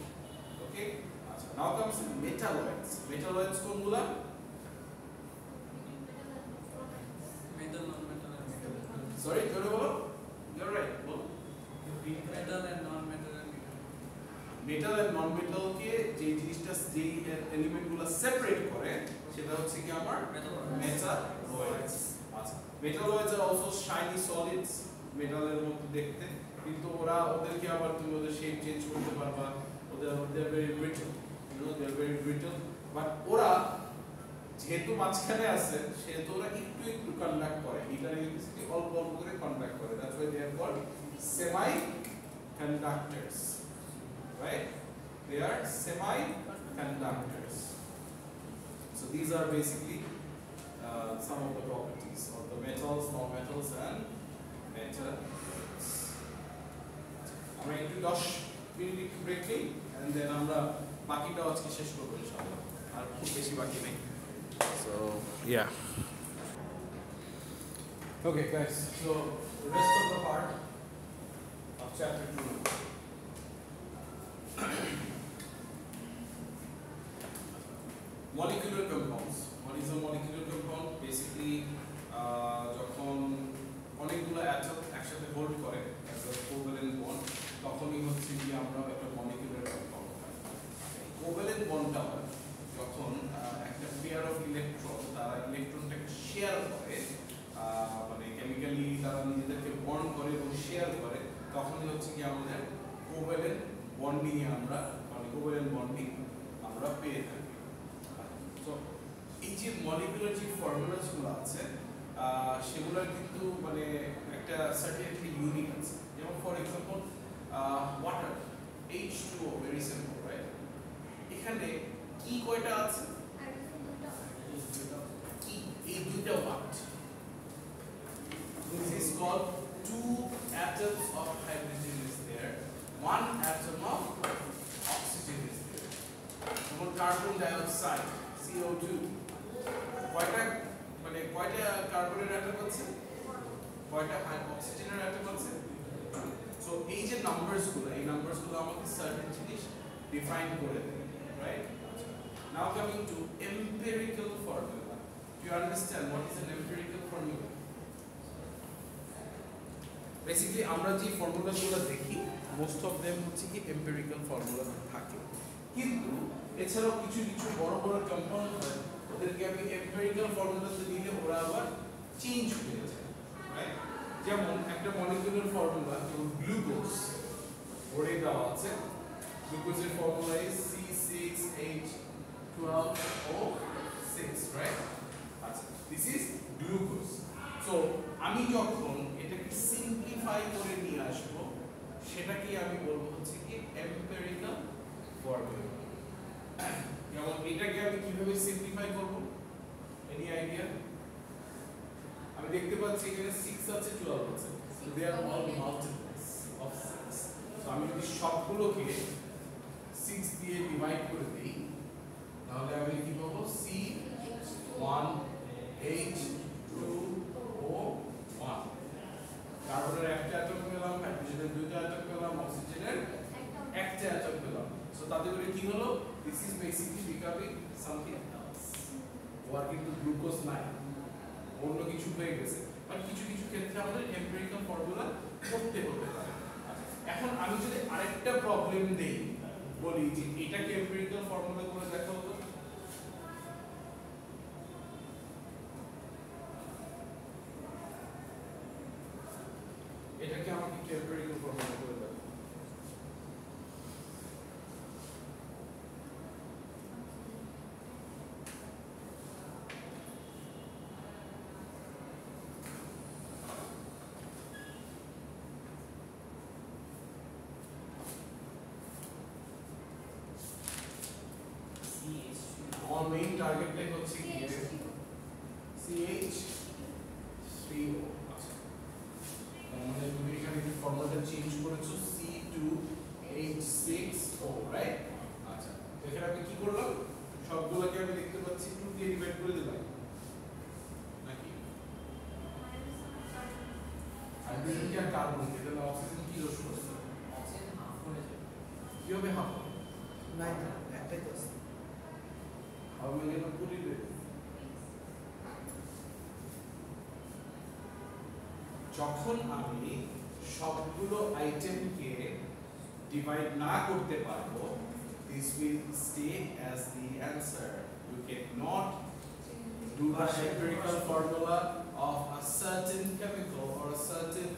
okay? আচ্ছা, now comes the metalloids কোনগুলা? Metal, non-metal, and metal. Sorry, জোরে বলো, you're right, বলো। Metal and non-metal and metal. Metal and non metal কে যে জিনিসটা যেই element গুলো সেপারেট করে সেটা হচ্ছে কি আমার মেটালয়েডস। আচ্ছা, মেটালয়েডস আর অলসো শাইনি সলিডস, মেটালের মতো দেখতে, কিন্তু ওদেরকে আবার তুমি ওদের শেপ চেঞ্জ করতে পারবা, ওদের very brittle, you know, they are very brittle, but ওরা যেহেতু মাঝখানে আছে সেহেতু ওরা একটু কন্ডাক্ট করে হিট ইন্টার ইলেকট্রিসিটি অল্প অল্প করে কন্ডাক্ট করে, that's why they are called semiconductors, right? They are semiconductors. So these are basically some of the properties of the metals, non-metals, and metals. আমরা একটু 10 মিনিট একটু break নিই and then আমরা বাকিটা আজকে শেষ করব ইনশাআল্লাহ, আর খুব বেশি বাকি নেই। So yeah. Okay guys, so the rest of the part of chapter 2. Molecular compounds. What is a molecular compound? Basically, যখন অনেকগুলো অ্যাটম একসাথে হোল্ড করে as a covalent bond, তখনই হচ্ছে কি আমরা একটা molecular compound পাই। Covalent bondটা হয় যখন একটা পেয়ার অফ ইলেকট্রন তারা ইলেকট্রনটাকে শেয়ার করে, মানে কেমিক্যালি তারা নিজেদেরকে বন্ড করে এবং শেয়ার করে, তখনই হচ্ছে কি আমাদের কোভ্যালেন্ট বন্ডিং এ আমরা মানে কোভ্যালেন্ট বন্ডিং আমরা পেয়ে থাকি। তো এই যে মলিকুলার যে ফর্মুলাসগুলো আছে সেগুলোর কিন্তু মানে একটা সার্টেনলি ইউনিক আছে। যেমন for example water H2O, very simple, right? এখানে কি কয়টা আছে? কি এই দুইটা watt. This is called 2 atoms of hydrogen is there, 1 atom of oxygen is there. যেমন কার্বন ডাইঅক্সাইড CO2 কয়টা মানে কয়টা কার্বনের অ্যাটম আছে, কয়টা অক্সিজেনের অ্যাটম আছে? সো এই যে নাম্বারসগুলো, এই নাম্বারসগুলো আমাকে সার্টেন জিনিস ডিফাইন করে দেবে, right? Now coming to empirical formula. Do you understand what is an empirical formula? Basically আমরা যে ফর্মুলাগুলো দেখি মোস্ট অফ देम হচ্ছে কি এম্পিরিক্যাল ফর্মুলা থাকে, কিন্তু এছাড়াও কিছু কিছু বড় বড় কম্পাউন্ড হয় ওদেরকে আমি এম্পিরিক্যাল ফর্মুলাতে দিলে ওরা আবার চেঞ্জ হয়ে যায়, রাইট? যেমন একটা মলিকিউলার ফর্মুলা যেমন গ্লুকোজ, ওরে দেওয়া আছে গ্লুকোজের ফর্মুলা ইজ C6H12O6, রাইট? আচ্ছা, দিস ইজ গ্লুকোজ। সো আমি যখন এটাকে সিম্পলিফাই করে নিয়ে আসবো সেটাকে আমি বলবো হচ্ছে কি এম্পিরিক্যাল ফর্মুলা। যেমন এটাকে আমি কিভাবে সিম্পলিফাই করব? Any idea? আমি দেখতে পাচ্ছি এখানে 6 আছে 12 আছে, so they are all multiples of 6। So আমি যদি সবগুলোকে 6 দিয়ে ডিভাইড করে দেই তাহলে আমি কি পাবো? C1H2O1। কার্বনের একটা অ্যাটম পেলাম, হাইড্রোজেনের দুইটা অ্যাটম পেলাম, অক্সিজেনের একটা অ্যাটম পেলাম। সো তাতে করে কি হলো? This is basically becoming something else. ওর কিন্তু গ্লুকোজ নাই, অন্য কিছু হয়ে গেছে। বাট কিছু কিছু ক্ষেত্রে আমাদের এম্পিরিক্যাল ফর্মুলা করতে হতে পারে। এখন আমি যদি আরেকটা প্রবলেম দেই, বলি যে এটাকে এম্পিরিক্যাল ফর্মুলা করে দেখাও তো। এটাকে আমাকে একটু এম্পিরিক্যাল ফর্মুলা করে দেখাও। আমার মেইন টার্গেটটাই হচ্ছে কি CH3O। আচ্ছা, মানে তুমি এখানে কি ফর্মুলাটা চেঞ্জ করেছো C2H6O, রাইট? আচ্ছা, এখানে আমি কি করলাম? সবগুলোকে আমি দেখতে পাচ্ছি 2 দিয়ে ডিভাইড করে দিলাম নাকি? হাইড্রোজেন কি আর কার্বন কি? তাহলে অক্সিজেন কি দোষ করছে? অক্সিজেন হাফ হয়ে যাবে। কিভাবে হাফ হবে? না একটাই তো আছে। How am I going to put it in? যখন আমি সবগুলো আইটেমকে ডিভাইড না করতে পারবো, this will stay as the answer. You cannot do the empirical formula of a certain chemical or a certain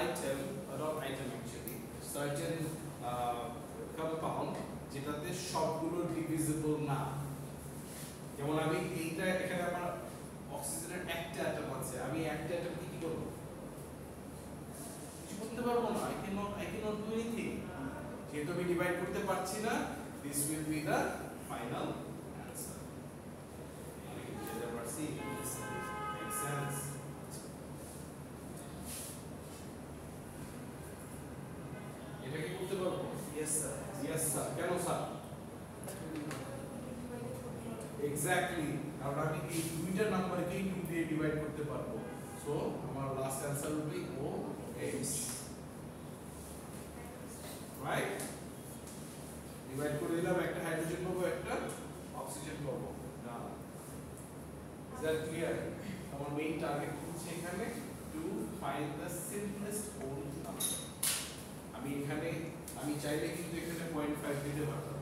item, or not item actually, certain compound যেটাতে সবগুলো divisible না। যেমন আমি এইটা এখানে আমার অক্সিজেনের একটা অ্যাটম আছে, আমি আমি একটা কি করব কিছু করতে পারবো না I cannot do anything যেহেতু আমি ডিভাইড করতে পারছি না this will be the final answer আমি কি বুঝতে পারছি make sense এটা কি করতে পারবো Yes, sir. yes sir কেন স্যার এক্স্যাক্টলি কারণ আমি এই দুইটা নাম্বারকে 2 দিয়ে ডিভাইড করতে পারবো সো আমার last answer will be OH right divide করে দিলাম একটা হাইড্রোজেন পাবো একটা অক্সিজেন পাবো না ইজ দ্যাট ক্লিয়ার আমার মেইন টার্গেট হচ্ছে এখানে to find the simplest whole number আমি এখানে আমি চাইলে কিন্তু এখানে 0.5 দিতে পারতাম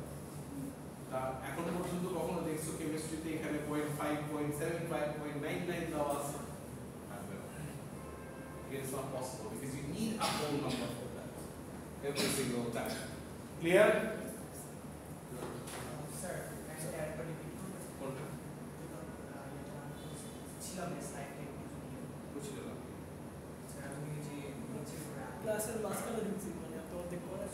তা এখন পর্যন্ত কখনো দেখছো কেমিস্ট্রিতে এখানে 0.5 0.75 0.99 দেওয়া আছে it's not possible because you need a whole number for that every single time clear Sir, and that particular কোনটা ছিলাম স্লাইডে বুঝতে না স্যার আমি যে নিচে করে ক্লাসের মাঝখানে ঢুকছি মানে এত অর্ধেক করা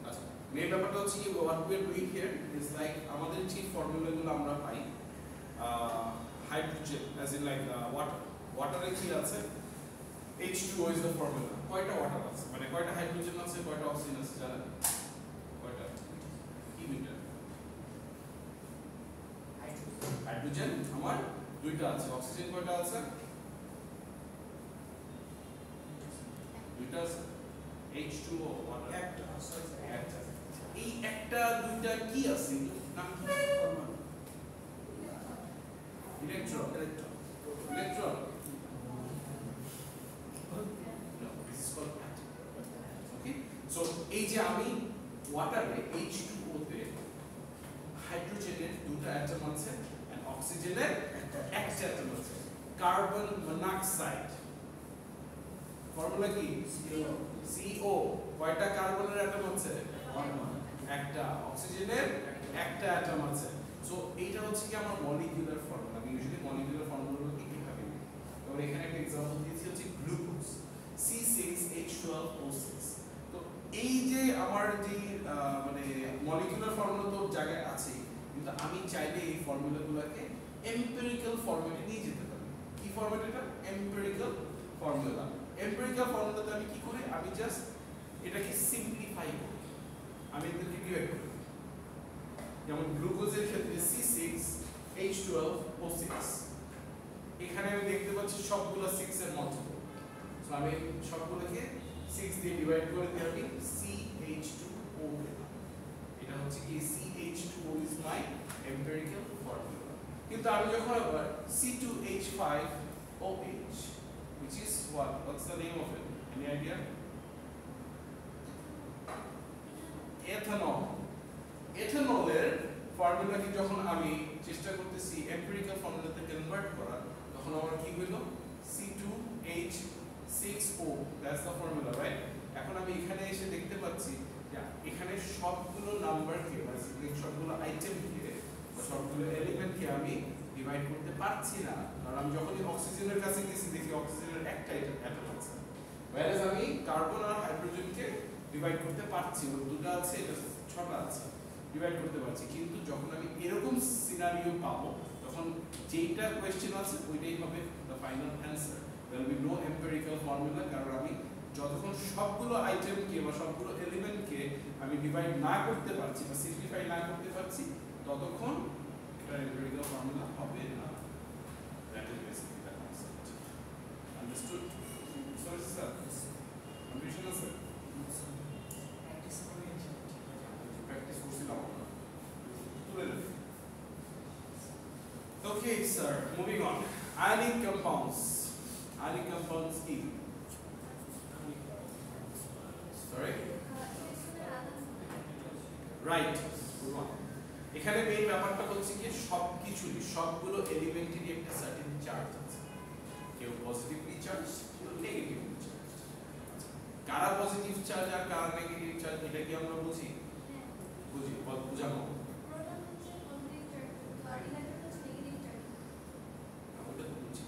আচ্ছা মেন ব্যাপারটা হচ্ছে কি what we are doing here is like আমাদের যে ফর্মুলাগুলো আমরা পাই হাইড্রোজেন as in like ওয়াটারে কি আছে H2O is the formula কয়টা ওয়াটার আছে মানে কয়টা হাইড্রোজেন আছে কয়টা অক্সিজেন আছে জানেন কয়টা কি মিটার হাইড্রোজেন আমার দুইটা আছে অক্সিজেন কয়টা আছে দুইটা আছে H2O ওয়াটার একটা সরি একটা এই একটা দুইটা কি আছে নাম কি electron electron no this is called atom okay so এই যে আমি ওয়াটারে H2O তে হাইড্রোজেনের দুটো অ্যাটম আছে এন্ড অক্সিজেনের একটা অ্যাটম আছে কার্বন মনোক্সাইড ফর্মুলা কি CO কয়টা কার্বনের অ্যাটম আছে একটা অক্সিজেনের একটা অ্যাটম আছে সো এইটা হচ্ছে কি আমার মলিকিউলার ফর্মুলা আমি ইউজুয়ালি মলিকিউলার ফর্মুলাগুলোকে কিভাবে লিখি যেমন এখানে একটা एग्जांपल দিয়েছি হচ্ছে গ্লুকোজ C6H12O6 তো এই যে আমার যে মানে মলিকিউলার ফর্মুলা তো জায়গায় আছে কিন্তু আমি চাইলে এই ফর্মুলাগুলোকে এম্পিরিক্যাল ফরম্যাটে নিয়ে যেতে পারি কি ফরম্যাট এটা এম্পিরিক্যাল ফর্মুলা এম্পিরিক্যাল ফর্মুলাতে আমি কি করি আমি জাস্ট এটাকে সিম্পলিফাই করি আমি এদেরকে ডিভাইড করি যেমন গ্লুকোজের ক্ষেত্রে C6H12O6 এখানে আমি দেখতে পাচ্ছি সবগুলো 6 এর মাল্টিপল সো আমি সবগুলোকে 6 দিয়ে ডিভাইড করে দিই আমি CH2O এটা হচ্ছে কি CH2O is my empirical formula কিন্তু আমি যখন আবার C2H5OH which is what's the name of it any idea ethanol ethanolের ফর্মুলাকে যখন আমি চেষ্টা করতেছি এম্পিরিক্যাল ফর্মুলাতে কনভার্ট করার তখন আমার কি হলো C2H6O that's the formula right এখন আমি এখানে এসে দেখতে পাচ্ছি যে এখানে সবগুলো নাম্বারকে বা সবগুলো আইটেমকে বা সবগুলো এলিমেন্টকে আমি ডিভাইড করতে পারছি না কারণ আমি যখনই অক্সিজেনের কাছে গেছি দেখি অক্সিজেনের একটা অ্যাটম আছে whereas আমি কার্বন আর হাইড্রোজেনকে ডিভাইড করতে পারছি ওর দুটো আছে এটা ছটা আছে ডিভাইড করতে পারছি কিন্তু যখন আমি এরকম সিনারিও পাবো তখন যেইটা কোশ্চেন আছে ওইটাই হবে the final answer there will be no empirical formula কারণ আমি যতক্ষণ সবগুলো আইটেমকে বা সবগুলো এলিমেন্টকে আমি ডিভাইড না করতে পারছি বা সিম্পলিফাই না করতে পারছি ততক্ষণ এটা empirical formula হবে না that is basically the concept understood so sir confusion আছে প্র্যাকটিস করে practice করছিলাম আমরা তুলে দেব okay sir moving on ionic compounds কি sorry right এখানে মেইন ব্যাপারটা হচ্ছে কি সবগুলো এলিমেন্টেরই একটা সার্টেন চার্জ আছে কেউ পজিটিভলি চার্জ কেউ নেগেটিভলি চার্জ কারা পজিটিভ চার্জ আর কারা নেগেটিভ চার্জ এটা কি আমরা বুঝি বুঝাবো ওটা বুঝি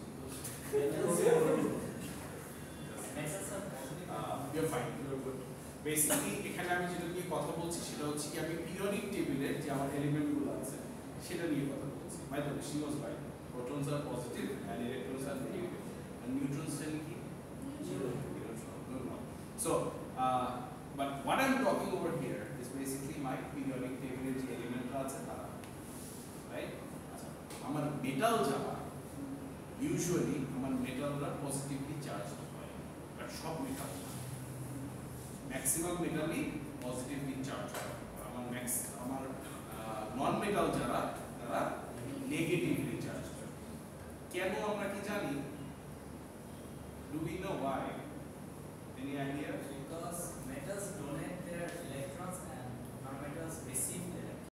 okay fine, you are good. Basically এখানে আমি যেটা নিয়ে কথা বলছি সেটা হচ্ছে কি আমি পিরিয়ডিক টেবিলের যে আমার এলিমেন্টগুলো আছে সেটা নিয়ে কথা বলছি। By the way, she was right, protons আর পজিটিভ এন্ড ইলেকট্রনস আর নেগেটিভ, এন্ড নিউট্রনস এর কি zero. So but what I'm talking over here is basically my periodic table যে এলিমেন্টরা আছে তারা, রাইট? আচ্ছা, আমার মেটাল যারা ইউজুয়ালি আমার মেটালরা পজিটিভলি চার্জড হয়, বাট সব মেটাল ম্যাক্সিমাম মেটালই পজিটিভলি চার্জ হয়। আমার নন মেটাল যারা তারা নেগেটিভলি চার্জ হয়। কেন আমরা কি জানি? Do we know Y?